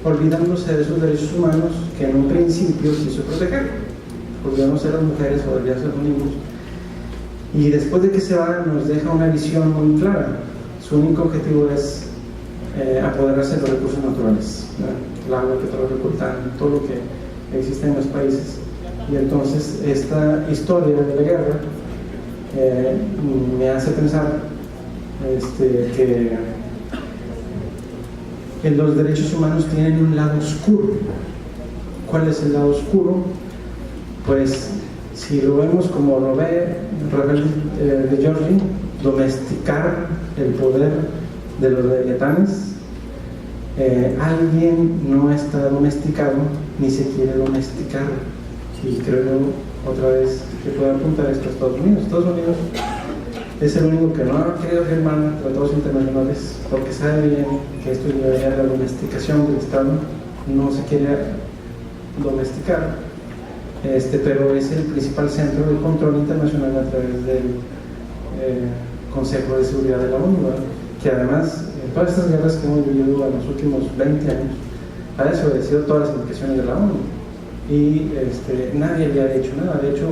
olvidándose de esos derechos humanos que en un principio quiso proteger, olvidándose de las mujeres o olvidándose de los niños. Y después de que se va, nos deja una visión muy clara. Su único objetivo es apoderarse de los recursos naturales, ¿verdad? El agua, el petróleo, el coltán, todo lo que existe en los países. Y entonces esta historia de la guerra me hace pensar que los derechos humanos tienen un lado oscuro. ¿Cuál es el lado oscuro? Pues si lo vemos como lo ve Rafael de Giorgi, domesticar el poder de los leviatanes. Alguien no está domesticado ni se quiere domesticar, y creo otra vez que puede apuntar esto a Estados Unidos. Estados Unidos es el único que no ha querido firmar tratados internacionales porque sabe bien que esto llevaría a la domesticación del Estado. No se quiere domesticar, pero es el principal centro de control internacional a través del Consejo de Seguridad de la ONU, ¿verdad? Que además en todas estas guerras que hemos vivido en los últimos 20 años ha desobedecido todas las indicaciones de la ONU y nadie le ha hecho nada. De hecho,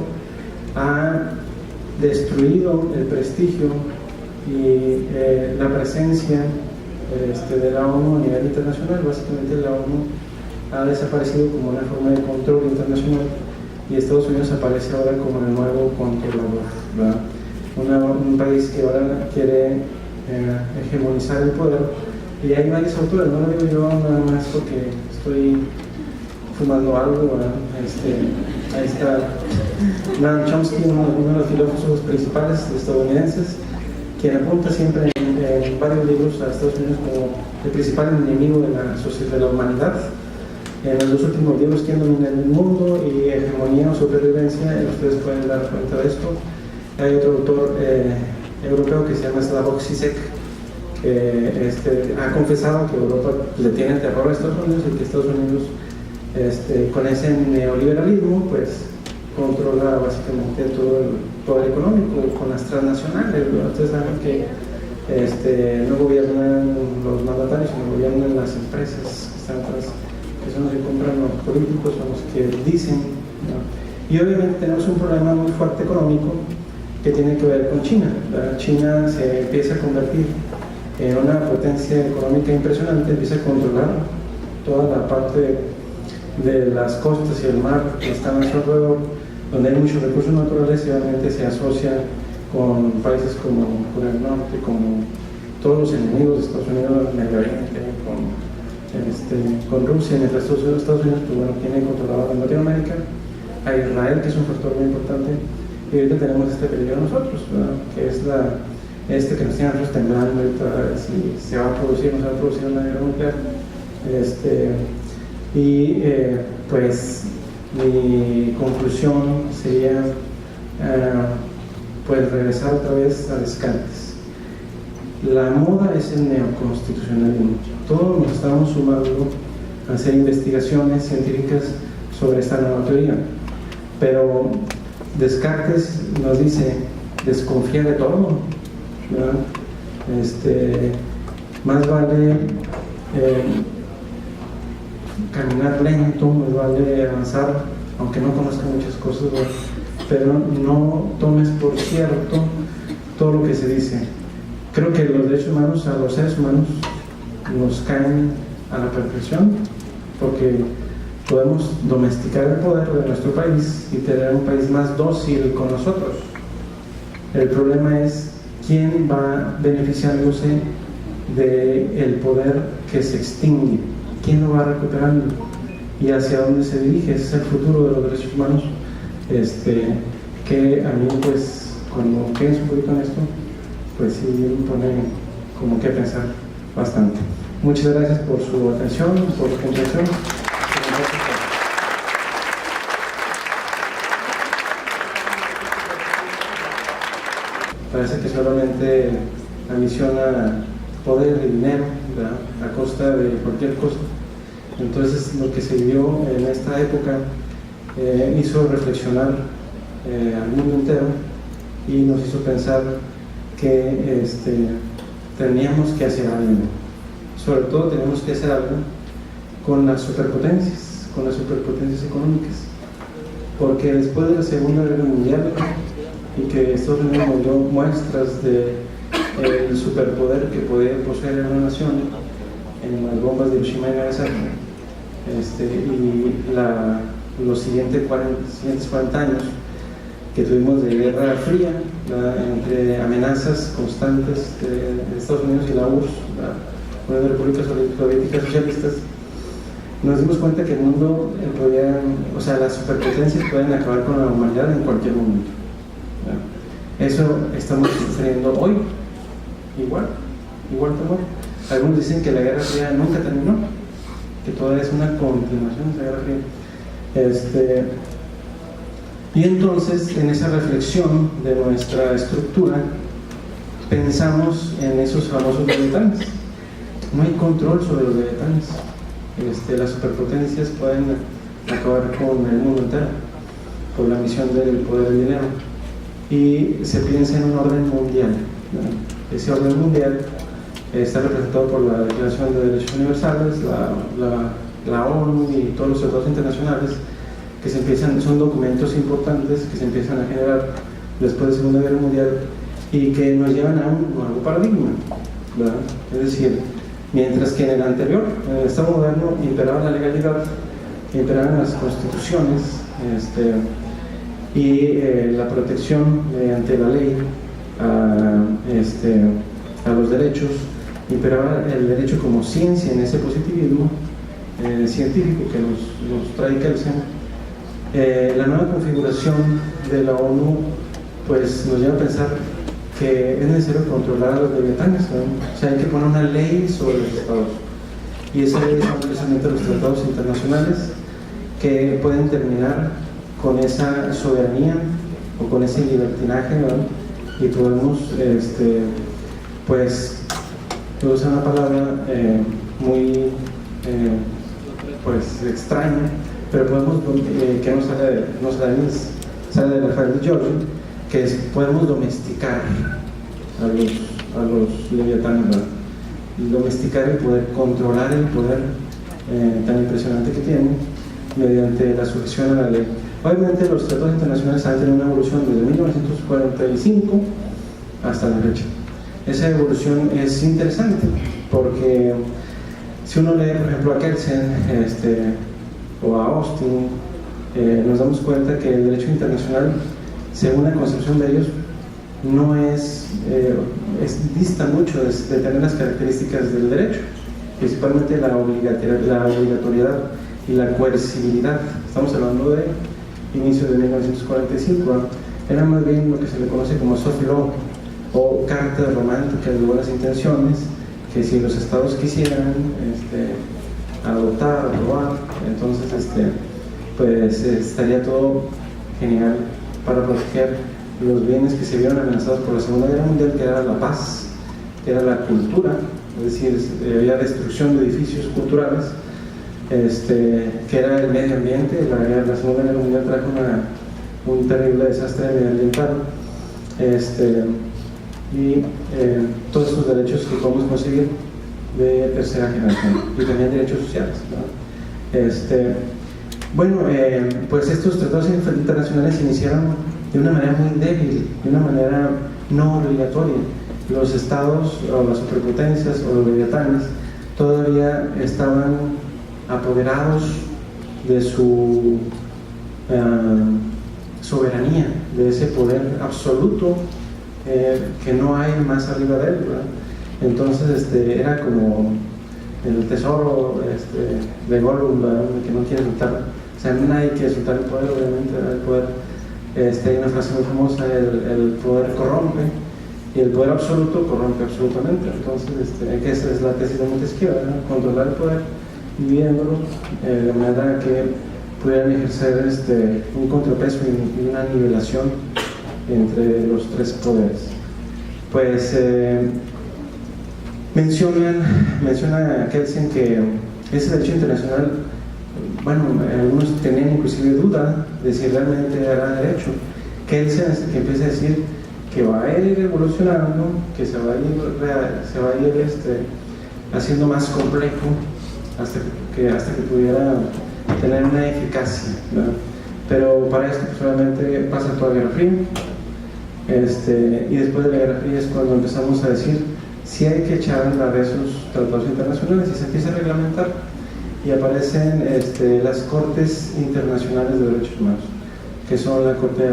ha destruido el prestigio y la presencia de la ONU a nivel internacional. Básicamente la ONU ha desaparecido como una forma de control internacional y Estados Unidos aparece ahora como el nuevo controlador, ¿verdad? Un país que ahora quiere hegemonizar el poder, y hay varios autores, no lo digo yo nada más porque estoy fumando algo, ¿verdad? Ahí está Noam Chomsky, uno de los filósofos principales estadounidenses, quien apunta siempre en varios libros a Estados Unidos como el principal enemigo de la humanidad. En los últimos libros, ¿Quién domina el mundo? Y Hegemonía o Supervivencia, ustedes pueden dar cuenta de esto. Hay otro autor europeo que se llama Slavoj Žižek, que ha confesado que Europa le tiene terror a Estados Unidos y que Estados Unidos con ese neoliberalismo pues controla básicamente todo el poder económico con las transnacionales. Ustedes saben que no gobiernan los mandatarios, sino gobiernan las empresas que están atrás, que son los que compran los políticos, son los que dicen, ¿no? Y obviamente tenemos un problema muy fuerte económico que tiene que ver con China. China se empieza a convertir en una potencia económica impresionante, empieza a controlar toda la parte de las costas y el mar que están a su alrededor, donde hay muchos recursos naturales, y obviamente se asocia con países como Corea del Norte, como todos los enemigos de Estados Unidos, Medio Oriente, con Rusia, mientras Estados Unidos pues, bueno, tiene controlado en Latinoamérica, a Israel, que es un factor muy importante, y ahorita tenemos este peligro nosotros, ¿verdad? Que es que nos tiene nosotros temblando ahorita si se va a producir o no se va a producir una guerra nuclear. Y pues mi conclusión sería pues regresar otra vez a Descartes. La moda es el neoconstitucionalismo. Todos nos estamos sumando a hacer investigaciones científicas sobre esta nueva teoría, pero Descartes nos dice: desconfía de todo, ¿verdad? Más vale caminar lento, más vale avanzar aunque no conozca muchas cosas, ¿verdad? Pero no tomes por cierto todo lo que se dice. Creo que los derechos humanos a los seres humanos nos caen a la perfección, porque podemos domesticar el poder de nuestro país y tener un país más dócil con nosotros. El problema es quién va beneficiándose del poder que se extingue, quién lo va recuperando y hacia dónde se dirige. Ese es el futuro de los derechos humanos, que a mí, pues, cuando pienso un poquito en esto, pues sí me pone como que pensar bastante. Muchas gracias por su atención, por su comprensión. Parece que solamente ambiciona poder y dinero, ¿verdad?, a costa de cualquier cosa. Entonces, lo que se vivió en esta época hizo reflexionar al mundo entero y nos hizo pensar que teníamos que hacer algo. Sobre todo teníamos que hacer algo con las superpotencias económicas, porque después de la Segunda Guerra Mundial, y que Estados Unidos nos dio muestras del superpoder que podía poseer una nación en las bombas de Hiroshima y Nagasaki, y los siguientes 40 años que tuvimos de Guerra Fría, entre amenazas constantes de Estados Unidos y la URSS, la Unión de Repúblicas Soviéticas Socialistas, nos dimos cuenta que el mundo las superpotencias pueden acabar con la humanidad en cualquier momento. Eso estamos sufriendo hoy, igual temor. Algunos dicen que la Guerra Fría nunca terminó, que todavía es una continuación de la Guerra Fría. Y entonces, en esa reflexión de nuestra estructura, pensamos en esos famosos leviatanes. No hay control sobre los leviatanes. Las superpotencias pueden acabar con el mundo entero por la misión del poder del dinero. Y se piensa en un orden mundial, ¿no? Ese orden mundial está representado por la Declaración de Derechos Universales, la ONU y todos los tratados internacionales que son documentos importantes que se empiezan a generar después de la Segunda Guerra Mundial y que nos llevan a un nuevo paradigma, ¿verdad? Es decir, mientras que en el anterior, en el Estado moderno, imperaba la legalidad, imperaban las constituciones, y la protección mediante la ley a los derechos, imperaba el derecho como ciencia en ese positivismo científico que nos trae Kelsen. La nueva configuración de la ONU pues nos lleva a pensar que es necesario controlar a los leviatanes, ¿no? O sea, hay que poner una ley sobre los estados, y esa ley son precisamente los tratados internacionales que pueden terminar con esa soberanía o con ese libertinaje, ¿no? Y podemos, pues, voy a usar una palabra muy pues extraña, pero podemos, que no sale de Rafael de Giorgio, que podemos domesticar a los leviatanes, ¿verdad? Y domesticar el poder, controlar el poder tan impresionante que tienen mediante la sujeción a la ley. Obviamente los tratados internacionales han tenido una evolución desde 1945 hasta la fecha. Esa evolución es interesante porque si uno lee, por ejemplo, a Kelsen o a Austin, nos damos cuenta que el derecho internacional, según la concepción de ellos, no dista mucho de tener las características del derecho, principalmente la obligatoriedad y la coercibilidad. Estamos hablando de inicios de 1945, ¿no? Era más bien lo que se le conoce como soft law o cartas románticas de buenas intenciones, que si los estados quisieran adoptar, aprobar. Entonces, pues estaría todo genial para proteger los bienes que se vieron amenazados por la Segunda Guerra Mundial, que era la paz, que era la cultura, es decir, había destrucción de edificios culturales, que era el medio ambiente. La Segunda Guerra Mundial trajo un terrible desastre medioambiental, y todos esos derechos que podemos conseguir de tercera generación, y también derechos sociales, ¿no? Bueno, pues estos tratados internacionales se iniciaron de una manera muy débil, de una manera no obligatoria. Los estados o las superpotencias o los leviatanes todavía estaban apoderados de su soberanía, de ese poder absoluto que no hay más arriba de él, ¿verdad? Entonces era como el tesoro de Gollum, ¿verdad? Que no quiere soltar, o sea, nadie quiere soltar el poder, obviamente, ¿verdad? El poder, hay una frase muy famosa: el poder corrompe, y el poder absoluto corrompe absolutamente. Entonces, que esa es la tesis de Montesquieu, ¿verdad? Controlar el poder, dividiéndolo de manera que pudieran ejercer un contrapeso y una nivelación entre los tres poderes. Pues menciona Kelsen que ese derecho internacional, bueno, algunos tenían inclusive duda de si realmente era derecho. Kelsen es el que empieza a decir que va a ir evolucionando, que se va a ir haciendo más complejo hasta que pudiera tener una eficacia, ¿verdad? Pero para esto pues obviamente pasa toda la Guerra Fría, y después de la Guerra Fría es cuando empezamos a decir si hay que echar a andar esos tratados internacionales, y se empieza a reglamentar, y aparecen las Cortes Internacionales de Derechos Humanos, que son la Corte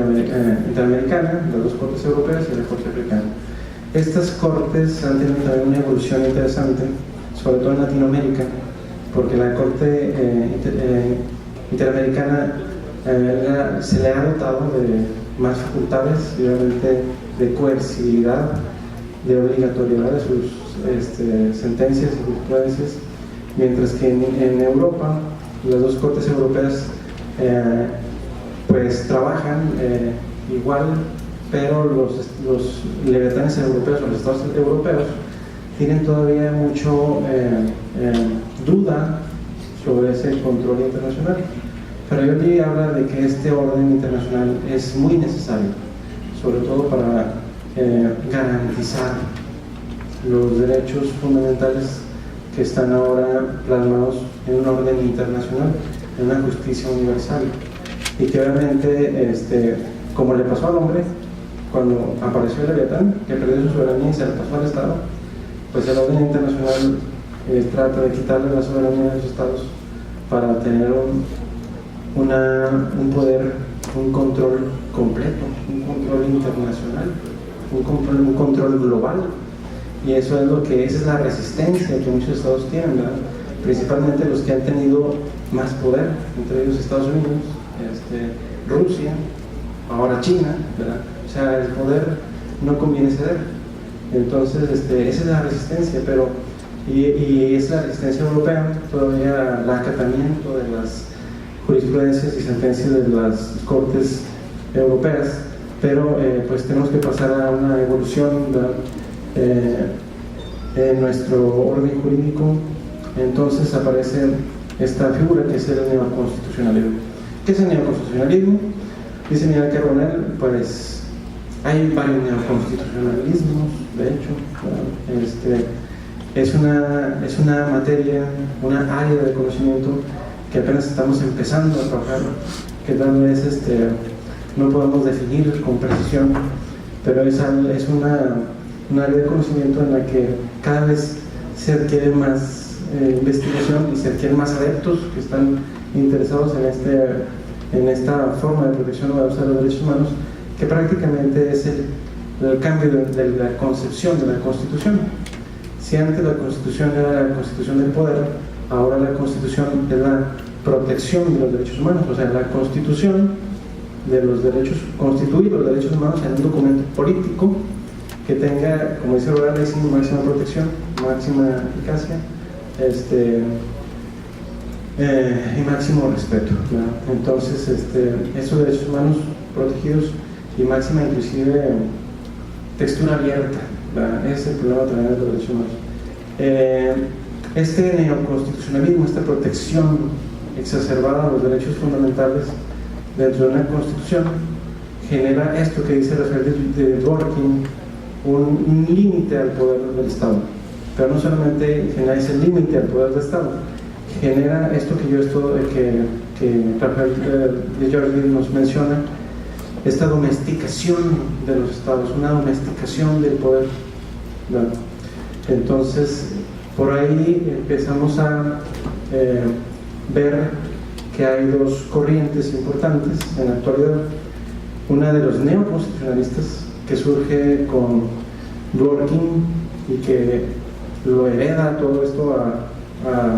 Interamericana, las dos Cortes Europeas y la Corte Africana. Estas cortes han tenido también una evolución interesante, sobre todo en Latinoamérica, porque la Corte Interamericana se le ha dotado de más facultades, y obviamente de coercibilidad, de obligatoriedad de sus sentencias y jurisprudencias, mientras que en Europa las dos Cortes Europeas pues trabajan igual, pero los leviatanes europeos o los estados europeos tienen todavía mucho duda sobre ese control internacional. Pero Ferraioli habla de que este orden internacional es muy necesario, sobre todo para garantizar los derechos fundamentales que están ahora plasmados en un orden internacional, en una justicia universal, y que obviamente, como le pasó al hombre cuando apareció el Leviatán, que perdió su soberanía y se le pasó al Estado, pues el orden internacional trata de quitarle la soberanía a los estados para tener un poder, un control completo, un control internacional, un control global. Y esa es la resistencia que muchos estados tienen, ¿verdad? Principalmente los que han tenido más poder, entre ellos Estados Unidos, Rusia, ahora China, ¿verdad? O sea, el poder no conviene ceder. Entonces, esa es la resistencia, pero y es la resistencia europea, todavía el acatamiento de las jurisprudencias y sentencias de las cortes europeas, pero pues tenemos que pasar a una evolución, ¿verdad? En nuestro orden jurídico. Entonces aparece esta figura que es el neoconstitucionalismo. ¿Qué es el neoconstitucionalismo? Dice Miguel Carbonell, pues hay varios neoconstitucionalismos, de hecho, es una materia, una área de conocimiento que apenas estamos empezando a trabajar, que tal vez no podemos definir con precisión, pero es una área de conocimiento en la que cada vez se adquiere más investigación y se adquieren más adeptos que están interesados en esta forma de protección de los derechos humanos, que prácticamente es el cambio de la concepción de la Constitución. Si antes la Constitución era la constitución del poder, ahora la Constitución es la protección de los derechos humanos, o sea, la constitución de los derechos, constituir los derechos humanos en un documento político que tenga, como dice Robert Lessing, máxima protección, máxima eficacia, y máximo respeto, ¿no? Entonces, estos derechos humanos protegidos y máxima inclusive textura abierta, ¿verdad? Ese es el problema también de los derechos humanos. Este neoconstitucionalismo, esta protección exacerbada de los derechos fundamentales dentro de una constitución, genera esto que dice Rafael de Dworkin, un límite al poder del Estado. Pero no solamente genera ese límite al poder del Estado, genera esto que Rafael de Jordi nos menciona, esta domesticación de los estados, una domesticación del poder, ¿no? Entonces, por ahí empezamos a ver que hay dos corrientes importantes en la actualidad. Una de los neoconstitucionalistas, que surge con Dworkin y que lo hereda todo esto a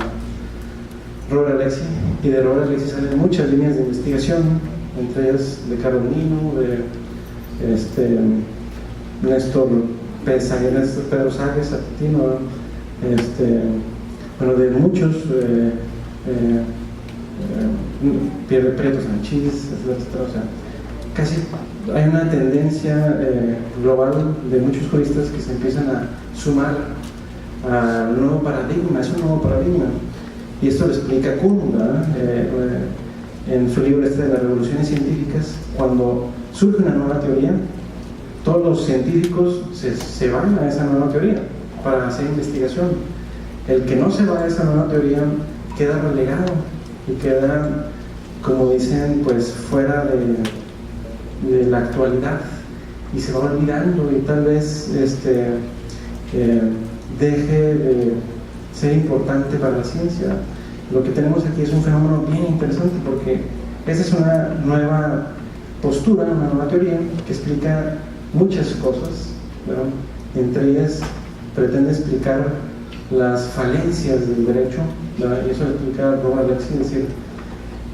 Robert Alexy, y de Robert Alexy salen muchas líneas de investigación, entre ellas de Carolino, de Néstor Pedro Sáenz Artino, bueno, de muchos, Pierre Prieto Sanchís, etc. O sea, casi hay una tendencia global de muchos juristas que se empiezan a sumar al nuevo paradigma, es un nuevo paradigma. Y esto lo explica Kuhn, en su libro de las revoluciones científicas. Cuando surge una nueva teoría, todos los científicos se van a esa nueva teoría para hacer investigación. El que no se va a esa nueva teoría queda relegado y queda, como dicen, pues fuera de la actualidad, y se va olvidando, y tal vez deje de ser importante para la ciencia. Lo que tenemos aquí es un fenómeno bien interesante, porque esa es una nueva postura, una nueva teoría que explica muchas cosas, ¿verdad? Entre ellas pretende explicar las falencias del derecho, ¿verdad? Y eso lo explica Robert Alexy. Es decir,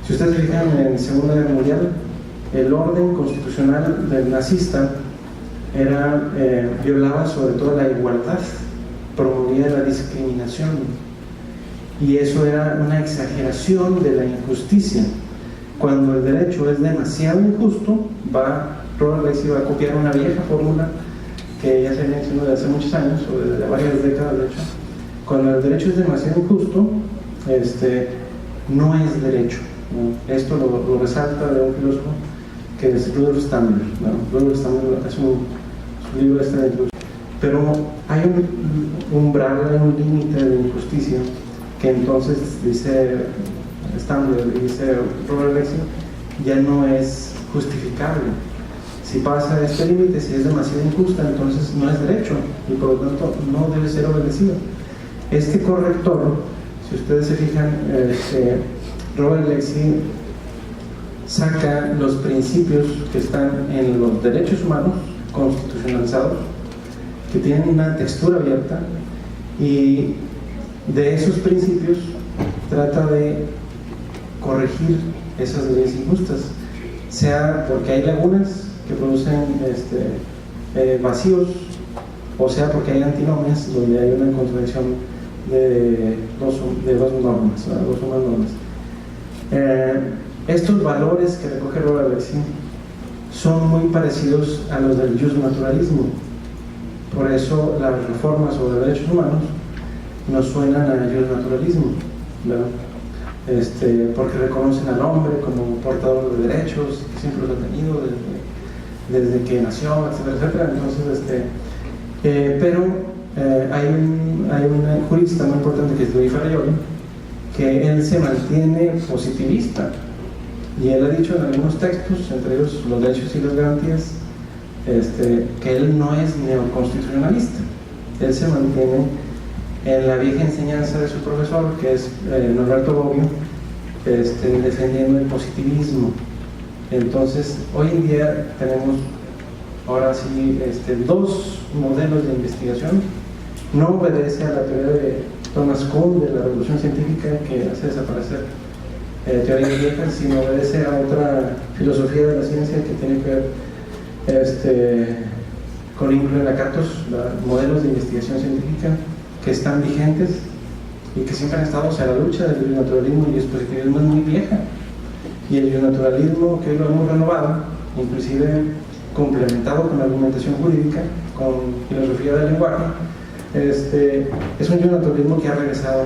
si ustedes se fijan en la Segunda Guerra Mundial, el orden constitucional del nazista violaba sobre todo la igualdad, promovía la discriminación, y eso era una exageración de la injusticia. Cuando el derecho es demasiado injusto, Robert Alexy va a copiar una vieja fórmula que ya se viene haciendo desde hace muchos años, o desde varias décadas de hecho. Cuando el derecho es demasiado injusto, no es derecho, ¿no? Esto lo resalta de un filósofo que es Rudolf Steiner, ¿no? Rudolf Steiner es su libro de incluso. Pero hay un umbral, hay un límite de injusticia que entonces dice Steiner, dice Robert Alexy, ya no es justificable. Si pasa este límite, si es demasiado injusta, entonces no es derecho y por lo tanto no debe ser obedecido. Este corrector, si ustedes se fijan, Robert Alexy saca los principios que están en los derechos humanos constitucionalizados, que tienen una textura abierta, y de esos principios trata de corregir esas leyes injustas, sea porque hay lagunas que producen vacíos, o sea porque hay antinomias donde hay una contradicción de dos normas, dos o más normas. Estos valores que recoge Robert Alexy son muy parecidos a los del justnaturalismo. Por eso las reformas sobre derechos humanos nos suenan a justnaturalismo, ¿verdad? Porque reconocen al hombre como portador de derechos, que siempre los ha tenido desde que nació, etcétera, etcétera. Entonces, pero hay un jurista muy importante que es Luis Ferraioli, que él se mantiene positivista, y él ha dicho en algunos textos, entre ellos Los derechos y las garantías, que él no es neoconstitucionalista. Él se mantiene en la vieja enseñanza de su profesor, que es Norberto Bobbio, defendiendo el positivismo. Entonces, hoy en día tenemos ahora sí dos modelos de investigación. No obedece a la teoría de Thomas Kuhn de la revolución científica, que hace desaparecer teorías viejas, sino obedece a otra filosofía de la ciencia que tiene que ver con Ingler Lakatos, modelos de investigación científica que están vigentes y que siempre han estado, o sea, la lucha del bionaturalismo y el positivismo es muy vieja, y el bionaturalismo que hoy lo hemos renovado, inclusive complementado con argumentación jurídica, con filosofía del lenguaje, es un bionaturalismo que ha regresado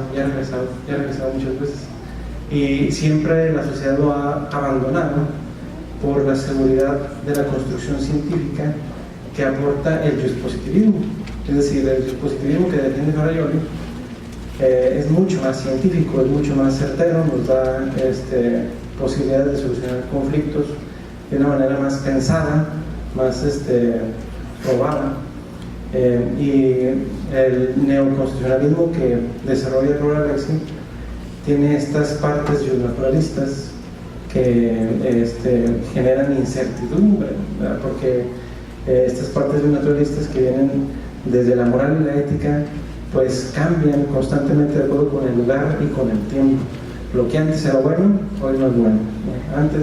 muchas veces, y siempre la sociedad lo ha abandonado por la seguridad de la construcción científica que aporta el positivismo. Es decir, el positivismo que defiende Farayoli es mucho más científico, es mucho más certero, nos da posibilidades de solucionar conflictos de una manera más pensada, más probada. Y el neoconstitucionalismo que desarrolla Robert Alexy tiene estas partes naturalistas que generan incertidumbre, ¿verdad? Porque estas partes naturalistas que vienen desde la moral y la ética pues cambian constantemente de acuerdo con el lugar y con el tiempo. Lo que antes era bueno, hoy no es bueno. Antes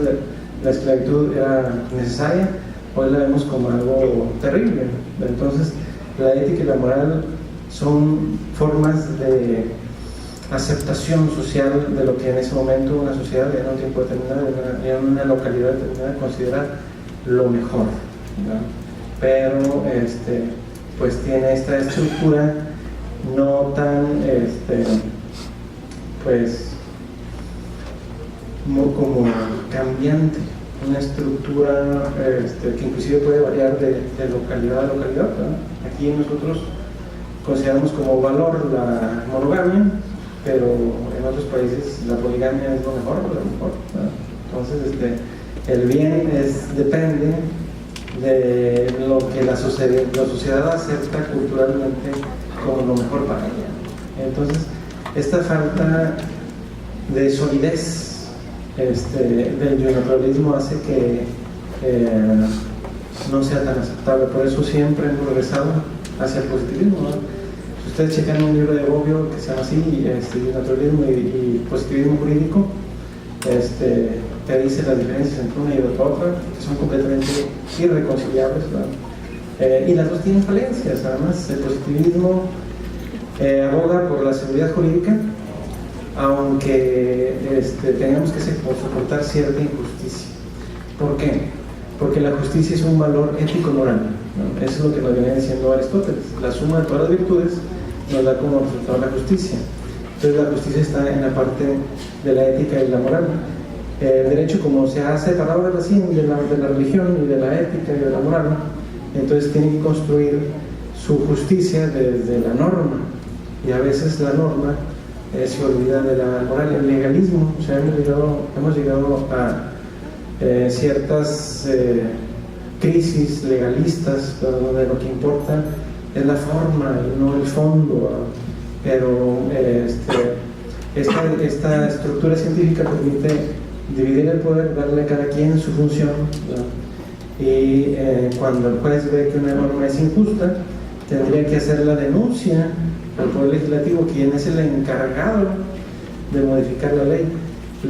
la esclavitud era necesaria, hoy la vemos como algo terrible. Entonces la ética y la moral son formas de aceptación social de lo que en ese momento una sociedad en un tiempo determinado, en una localidad determinada, considera lo mejor, ¿no? Pero pues tiene esta estructura no tan pues como cambiante, una estructura que inclusive puede variar de localidad a localidad, ¿no? Aquí nosotros consideramos como valor la monogamia, pero en otros países la poligamia es lo mejor, ¿no? Entonces el bien depende de lo que la sociedad acepta culturalmente como lo mejor para ella. Entonces esta falta de solidez del bionaturalismo hace que no sea tan aceptable. Por eso siempre hemos regresado hacia el positivismo, ¿no? Si ustedes checan un libro de Bobbio que se llama así, bionaturalismo y positivismo jurídico, te dice las diferencias entre una y otra, que son completamente irreconciliables, ¿verdad? Y las dos tienen falencias. Además, el positivismo aboga por la seguridad jurídica, aunque tengamos que soportar cierta injusticia. ¿Por qué? Porque la justicia es un valor ético-moral, ¿no? Eso es lo que nos viene diciendo Aristóteles. La suma de todas las virtudes nos da como resultado la justicia. Entonces la justicia está en la parte de la ética y la moral. El derecho, como se ha separado de la religión y de la ética y de la moral, entonces tiene que construir su justicia desde la norma, y a veces la norma se olvida de la moral. El legalismo, o sea, hemos llegado a ciertas crisis legalistas, donde lo que importa es la forma y no el fondo, pero esta estructura científica permite dividir el poder, darle a cada quien su función, ¿no? Y cuando el juez ve que una norma es injusta, tendría que hacer la denuncia al Poder Legislativo, quien es el encargado de modificar la ley.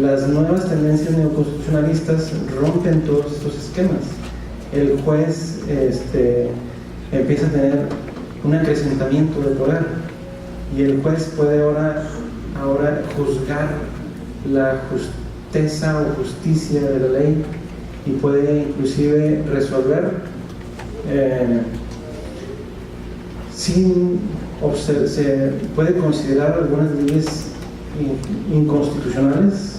Las nuevas tendencias neoconstitucionalistas rompen todos estos esquemas. El juez empieza a tener un acrecentamiento de poder, y el juez puede ahora juzgar la justeza o justicia de la ley, y puede inclusive resolver se puede considerar algunas leyes inconstitucionales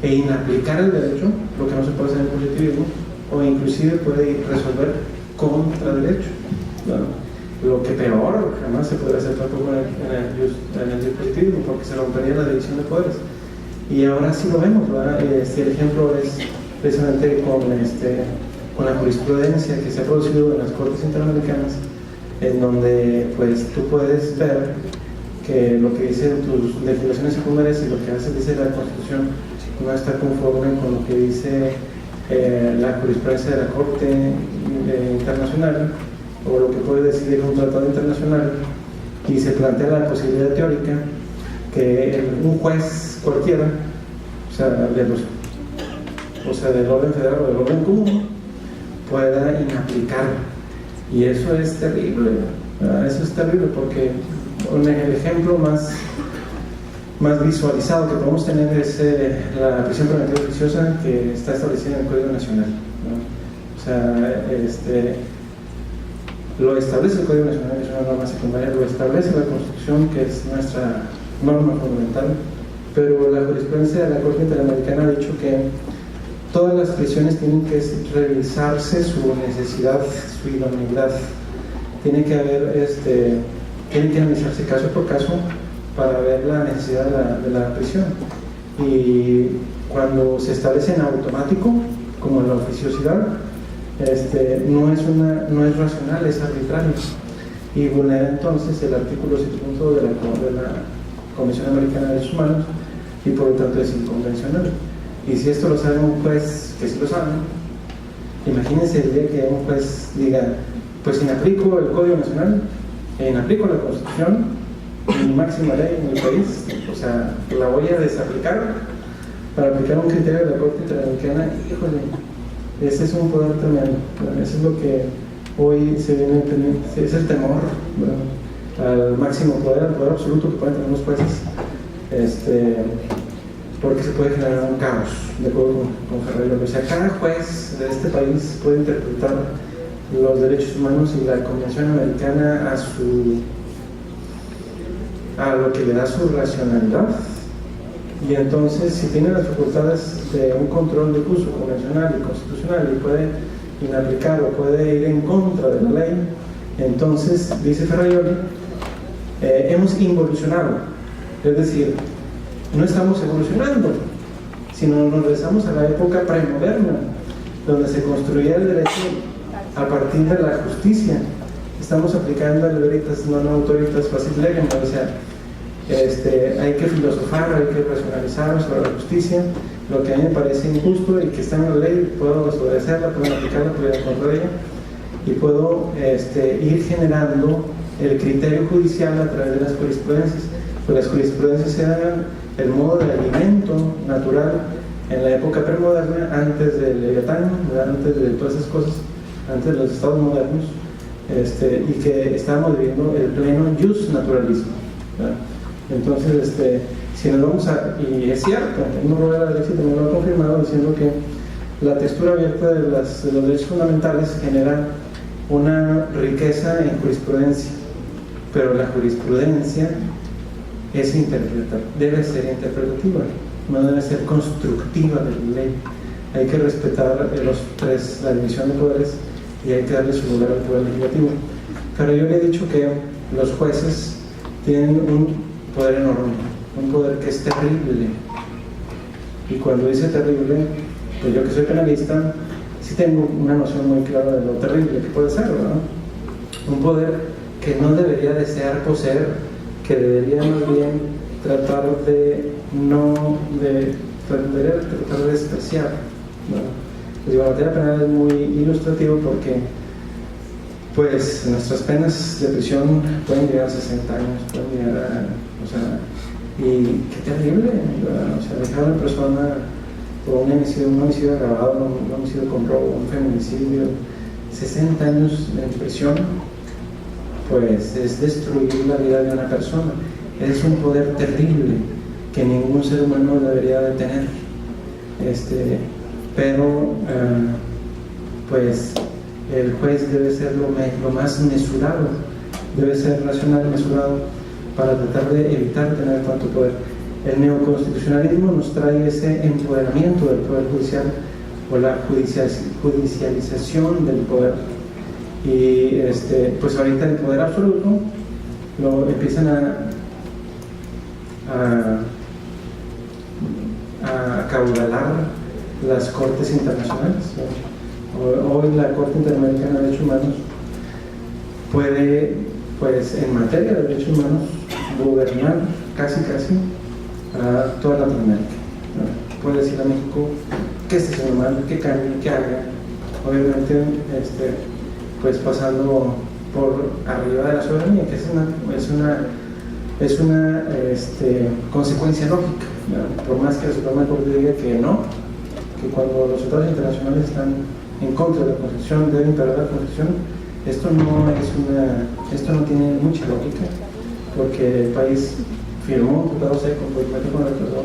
e inaplicar el derecho, lo que no se puede hacer en el positivismo, o inclusive puede resolver contra derecho, ¿no? Lo que peor jamás se podría hacer tampoco en el positivismo, porque se rompería la división de poderes. Y ahora sí lo vemos, ¿verdad? El ejemplo es precisamente con la jurisprudencia que se ha producido en las Cortes Interamericanas, en donde pues tú puedes ver que lo que dicen tus legislaciones secundarias y lo que dice la Constitución no está conforme con lo que dice la jurisprudencia de la Corte Internacional, o lo que puede decidir un tratado internacional, y se plantea la posibilidad teórica que un juez cualquiera, o sea, del orden federal o del orden común, pueda inaplicar. Y eso es terrible, ¿verdad? Eso es terrible, porque el ejemplo más más visualizado que podemos tener es la prisión preventiva oficiosa que está establecida en el Código Nacional, ¿no? O sea, lo establece el Código Nacional, que es una norma secundaria, lo establece la Constitución, que es nuestra norma fundamental, pero la jurisprudencia de la Corte Interamericana ha dicho que todas las prisiones tienen que revisarse su necesidad, su idoneidad, tiene que haber, tienen que analizarse caso por caso para ver la necesidad de la prisión. Y cuando se establece en automático, como la oficiosidad, no es racional, es arbitrario y vulnera entonces el artículo 2 de la Convención Americana de Derechos Humanos y por lo tanto es inconvencional. Y si esto lo sabe un juez, que sí lo sabe, imagínense el día que un juez diga, pues inaplico el Código Nacional, inaplico la Constitución, mi máxima ley en el país, o sea, la voy a desaplicar para aplicar un criterio de la Corte Interamericana. Híjole, ese es un poder tremendo, ¿verdad? Eso es lo que hoy se viene teniendo, es el temor, ¿verdad?, al máximo poder, al poder absoluto que pueden tener los jueces, porque se puede generar un caos, de acuerdo con Ferreira. O sea, cada juez de este país puede interpretar los derechos humanos y la Convención Americana a lo que le da su racionalidad, y entonces si tiene las facultades de un control de uso convencional y constitucional y puede inaplicar o puede ir en contra de la ley, entonces, dice Ferraioli, hemos involucionado, es decir, no estamos evolucionando, sino nos regresamos a la época premoderna, donde se construía el derecho a partir de la justicia. Estamos aplicando el veritas non autoritas facit legem, o sea, hay que filosofar, hay que racionalizar sobre la justicia, lo que a mí me parece injusto y que está en la ley, puedo desobedecerla, puedo aplicarla, puedo ir en contra de ella, y puedo ir generando el criterio judicial a través de las jurisprudencias. Pues las jurisprudencias eran el modo de alimento natural en la época premoderna, antes del Leviatán, antes de todas esas cosas, antes de los estados modernos, y que estábamos viviendo el pleno jus naturalismo, ¿verdad? Entonces, si nos vamos y es cierto, uno lo ve a la ley y también lo ha confirmado diciendo que la textura abierta de los derechos fundamentales genera una riqueza en jurisprudencia, pero la jurisprudencia es debe ser interpretativa, no debe ser constructiva de la ley. Hay que respetar la división de poderes y hay que darle su lugar al poder legislativo. Pero yo le he dicho que los jueces tienen un poder enorme, un poder que es terrible, y cuando dice terrible, pues yo que soy penalista sí tengo una noción muy clara de lo terrible que puede ser, ¿verdad? Un poder que no debería desear poseer, que debería más bien tratar de despreciar, ¿no? Pues la materia penal es muy ilustrativo porque pues nuestras penas de prisión pueden llegar a 60 años, pueden llegar y qué terrible, ¿verdad? O sea, dejar a una persona por un homicidio agravado, un homicidio con robo, un feminicidio, 60 años en prisión, pues es destruir la vida de una persona. Es un poder terrible que ningún ser humano debería de tener, pero pues el juez debe ser lo más mesurado, debe ser racional y mesurado para tratar de evitar tener tanto poder. El neoconstitucionalismo nos trae ese empoderamiento del poder judicial o la judicialización del poder, y pues ahorita el poder absoluto lo empiezan a acaudalar las cortes internacionales. Hoy la Corte Interamericana de Derechos Humanos puede, pues en materia de derechos humanos, gobernar casi a toda Latinoamérica. Puede decir a México qué está haciendo mal, qué cambie, qué haga, obviamente pues pasando por arriba de la soberanía, que es una consecuencia lógica, ¿no? Por más que la Suprema Corte diga que no, que cuando los tratados internacionales están en contra de la Constitución, deben imperar la Constitución, esto no tiene mucha lógica, porque el país firmó un tratado, se comprometió con el tratado,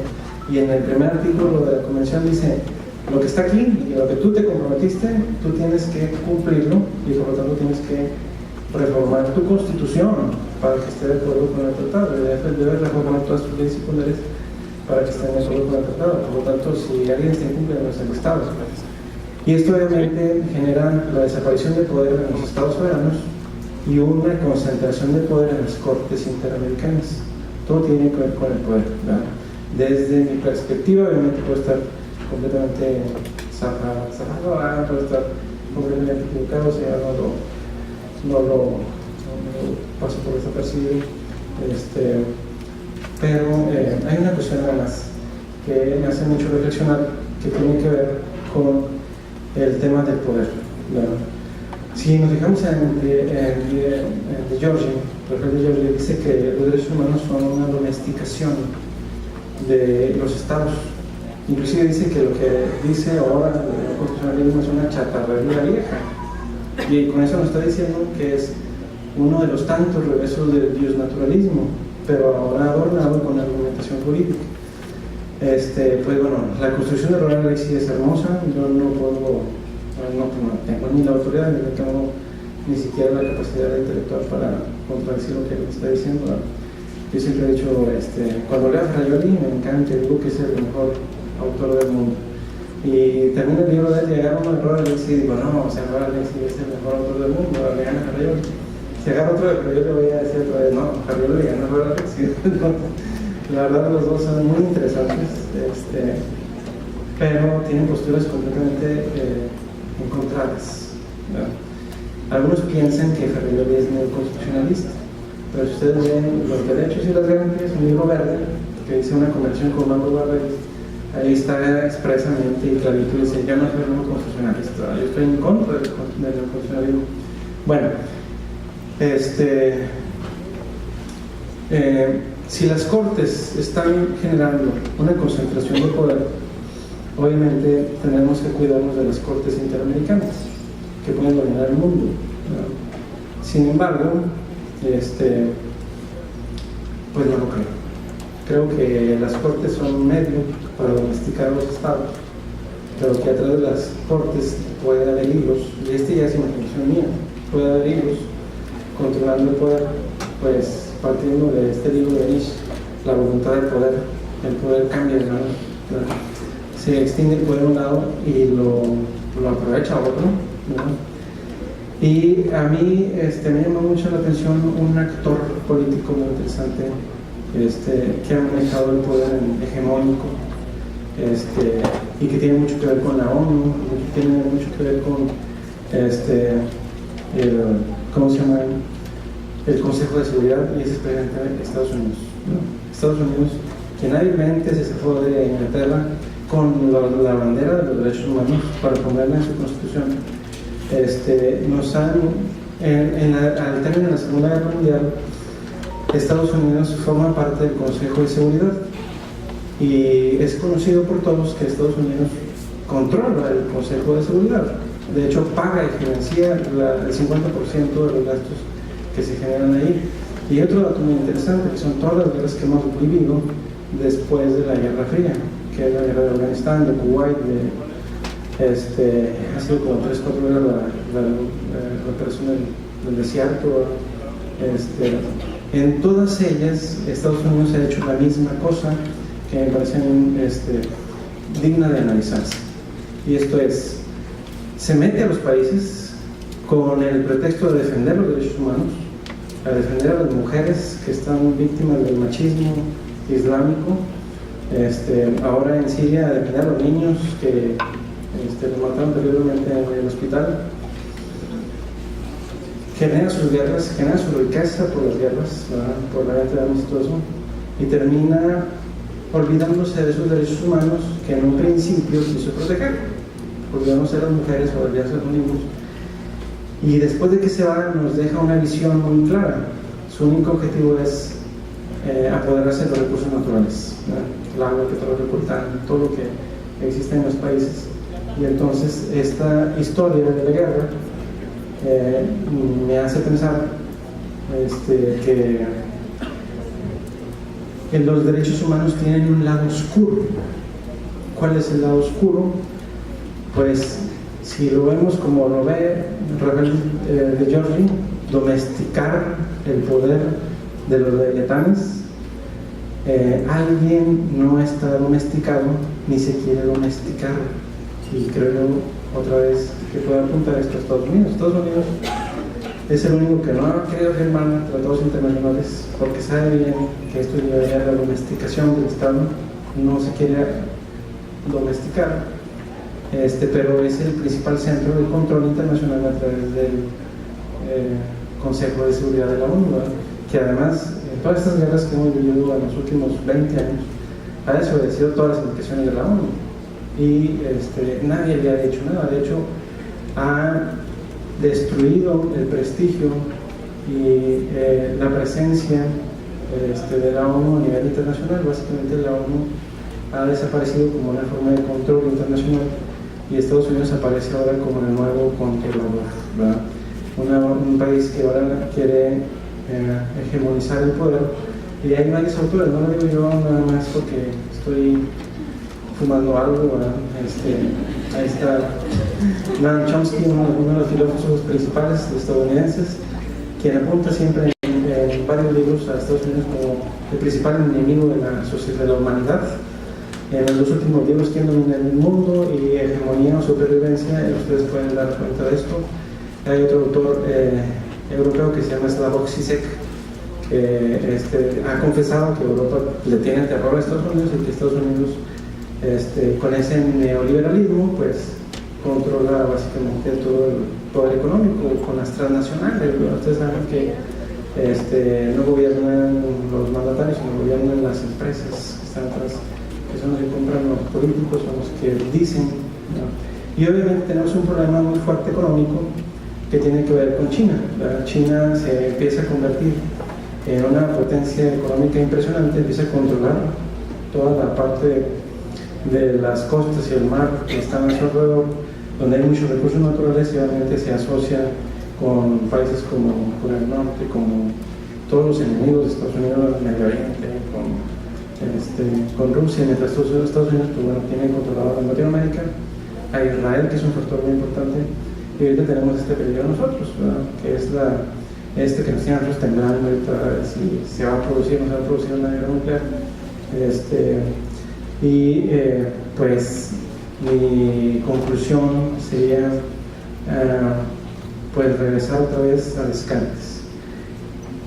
y en el primer artículo de la convención dice: lo que está aquí y lo que tú te comprometiste, tú tienes que cumplirlo, y por lo tanto tienes que reformar tu constitución para que esté de acuerdo con el tratado. Debes reformar todas tus leyes secundarias para que estén de acuerdo con el tratado. Por lo tanto, si alguien está incumpliendo, es el Estado. Y esto obviamente genera la desaparición de poder en los Estados soberanos y una concentración de poder en las Cortes Interamericanas. Todo tiene que ver con el poder, ¿verdad? Desde mi perspectiva, obviamente puedo estar completamente zafado, puede estar completamente equivocado, o sea, no lo paso por desapercibido, pero hay una cuestión además que me hace mucho reflexionar, que tiene que ver con el tema del poder, ¿verdad? Si nos fijamos en de Giorgi, el rey de Giorgi dice que los derechos humanos son una domesticación de los estados. Inclusive dice que lo que dice ahora el constitucionalismo es una chatarrería vieja, y con eso nos está diciendo que es uno de los tantos regresos del biosnaturalismo, pero ahora adornado con argumentación política. Pues bueno, la construcción de Ronald Reagan sí es hermosa. Yo no tengo ni la autoridad ni tengo ni siquiera la capacidad intelectual para contradecir lo que él está diciendo. Yo siempre he dicho, cuando leo a Fraioli me encanta, digo que es el mejor autor del mundo, y termino el libro de él y agarro uno de Ronald Reagan y digo, no, o sea, Ronald Reagan es el mejor autor del mundo, le gana a Fraioli. Si agarro otro de Fraioli voy a decir otra vez, no, Fraioli le gana a Ronald Reagan. La verdad, los dos son muy interesantes, pero tienen posturas completamente encontradas, ¿verdad? Algunos piensan que Fraioli es neoconstitucionalista, pero si ustedes ven Los derechos y las garantías, un libro verde que dice una conversación con Manuel Barreiro, ahí está expresamente y clarito, dice: yo no soy neoconstitucionalista, yo estoy en contra del neoconstitucionalismo. Bueno, si las cortes están generando una concentración de poder, obviamente tenemos que cuidarnos de las cortes interamericanas que pueden dominar el mundo, ¿no? Sin embargo, pues no lo creo. Creo que las cortes son un medio para domesticar a los estados, pero que a través de las cortes puede haber hilos, y ya es imaginación mía, puede haber hilos controlando el poder, pues partiendo de este libro de Nietzsche, la voluntad del poder. El poder cambia de lado, se extiende el poder a un lado y lo aprovecha a otro, ¿no? Y a mí me llama mucho la atención un actor político muy interesante, que ha manejado el poder hegemónico, y que tiene mucho que ver con la ONU, que tiene mucho que ver con ¿cómo se llama? El Consejo de Seguridad, y es precisamente Estados Unidos, ¿no? Estados Unidos, que hábilmente se zafó de Inglaterra con la bandera de los derechos humanos para ponerla en su constitución. Nos han, al término de la Segunda Guerra Mundial, Estados Unidos forma parte del Consejo de Seguridad, y es conocido por todos que Estados Unidos controla el Consejo de Seguridad. De hecho, paga y financia el 50% de los gastos que se generan ahí. Y otro dato muy interesante, que son todas las guerras que hemos vivido después de la Guerra Fría, que es la guerra de Afganistán, de Kuwait, ha sido como 3-4 guerras, la operación del desierto, en todas ellas Estados Unidos ha hecho la misma cosa, que me parece digna de analizarse, y esto es: se mete a los países con el pretexto de defender los derechos humanos, a defender a las mujeres que están víctimas del machismo islámico, ahora en Siria a defender a los niños que los mataron terriblemente en el hospital, genera sus guerras, genera su riqueza por las guerras, ¿verdad? Por la venta de armas y todo eso, y termina olvidándose de esos derechos humanos que en un principio quiso proteger, olvidándose de las mujeres o olvidándose de los niños. Y después de que se va, nos deja una visión muy clara. Su único objetivo es apoderarse de los recursos naturales, ¿verdad? El agua, el petróleo, el coltán, todo lo que existe en los países. Y entonces esta historia de la guerra me hace pensar que los derechos humanos tienen un lado oscuro. ¿Cuál es el lado oscuro? Pues si lo vemos como lo ve Rafael de Giorgi, domesticar el poder de los leviatanes. Alguien no está domesticado ni se quiere domesticar, y creo yo otra vez que puedo apuntar esto a Estados Unidos. Estados Unidos es el único que no ha querido firmar tratados internacionales porque sabe bien que esto llevaría a la domesticación del Estado. No se quiere domesticar, pero es el principal centro de control internacional a través del Consejo de Seguridad de la ONU, ¿verdad? Que además todas estas guerras que hemos vivido en los últimos 20 años ha desobedecido todas las indicaciones de la ONU, y nadie le ha hecho nada. De hecho, ha destruido el prestigio y la presencia de la ONU a nivel internacional. Básicamente la ONU ha desaparecido como una forma de control internacional, y Estados Unidos aparece ahora como el nuevo controlador, ¿verdad? Un país que ahora quiere hegemonizar el poder, y hay varios autores, no lo digo yo nada más porque estoy fumando algo, ¿verdad? Ahí está Noam Chomsky, uno de los filósofos principales estadounidenses, quien apunta siempre en varios libros a Estados Unidos como el principal enemigo de la sociedad, de la humanidad. En los últimos libros, ¿Quién domina el mundo? Y Hegemonía o Supervivencia, ustedes pueden dar cuenta de esto. Hay otro autor europeo que se llama Slavoj Žižek, que ha confesado que Europa le tiene terror a Estados Unidos, y que Estados Unidos con ese neoliberalismo pues controla básicamente todo el poder económico con las transnacionales. Ustedes saben que no gobiernan los mandatarios, sino gobiernan las empresas que están atrás, que son los que compran los políticos, son los que dicen, ¿no? Y obviamente tenemos un problema muy fuerte económico que tiene que ver con China, ¿verdad? China se empieza a convertir en una potencia económica impresionante, empieza a controlar toda la parte de las costas y el mar que están a su alrededor, donde hay muchos recursos naturales, y obviamente se asocia con países como Corea del Norte, como todos los enemigos de Estados Unidos, Medio Oriente, con Rusia, mientras Estados Unidos pues, bueno, tiene controlado en Latinoamérica, a Israel, que es un factor muy importante, y ahorita tenemos este peligro nosotros, ¿verdad? Que es que nos tiene nosotros temblando ahorita si se va a producir o no se va a producir una guerra nuclear. Pues mi conclusión sería pues regresar otra vez a Descartes.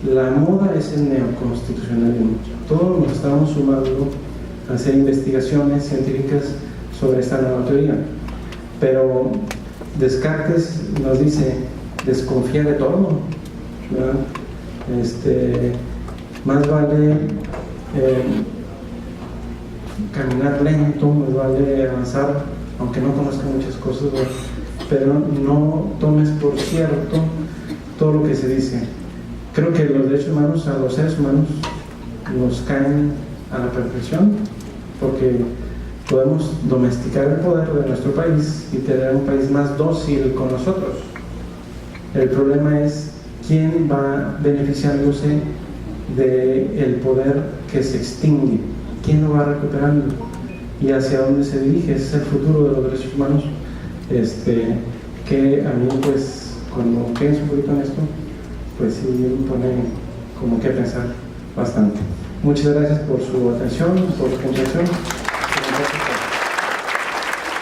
La moda es el neoconstitucionalismo. Todos nos estamos sumando a hacer investigaciones científicas sobre esta nueva teoría, pero Descartes nos dice: desconfía de todo, ¿verdad? Más vale caminar lento, más vale avanzar aunque no conozca muchas cosas, ¿verdad? Pero no tomes por cierto todo lo que se dice. Creo que los derechos humanos a los seres humanos nos caen a la perfección, porque podemos domesticar el poder de nuestro país y tener un país más dócil con nosotros. El problema es quién va beneficiándose del poder que se extingue, quién lo va recuperando y hacia dónde se dirige. Ese es el futuro de los derechos humanos, que a mí pues cuando pienso un poquito en esto pues sí me pone como que pensar bastante. Muchas gracias por su atención, por su comprensión.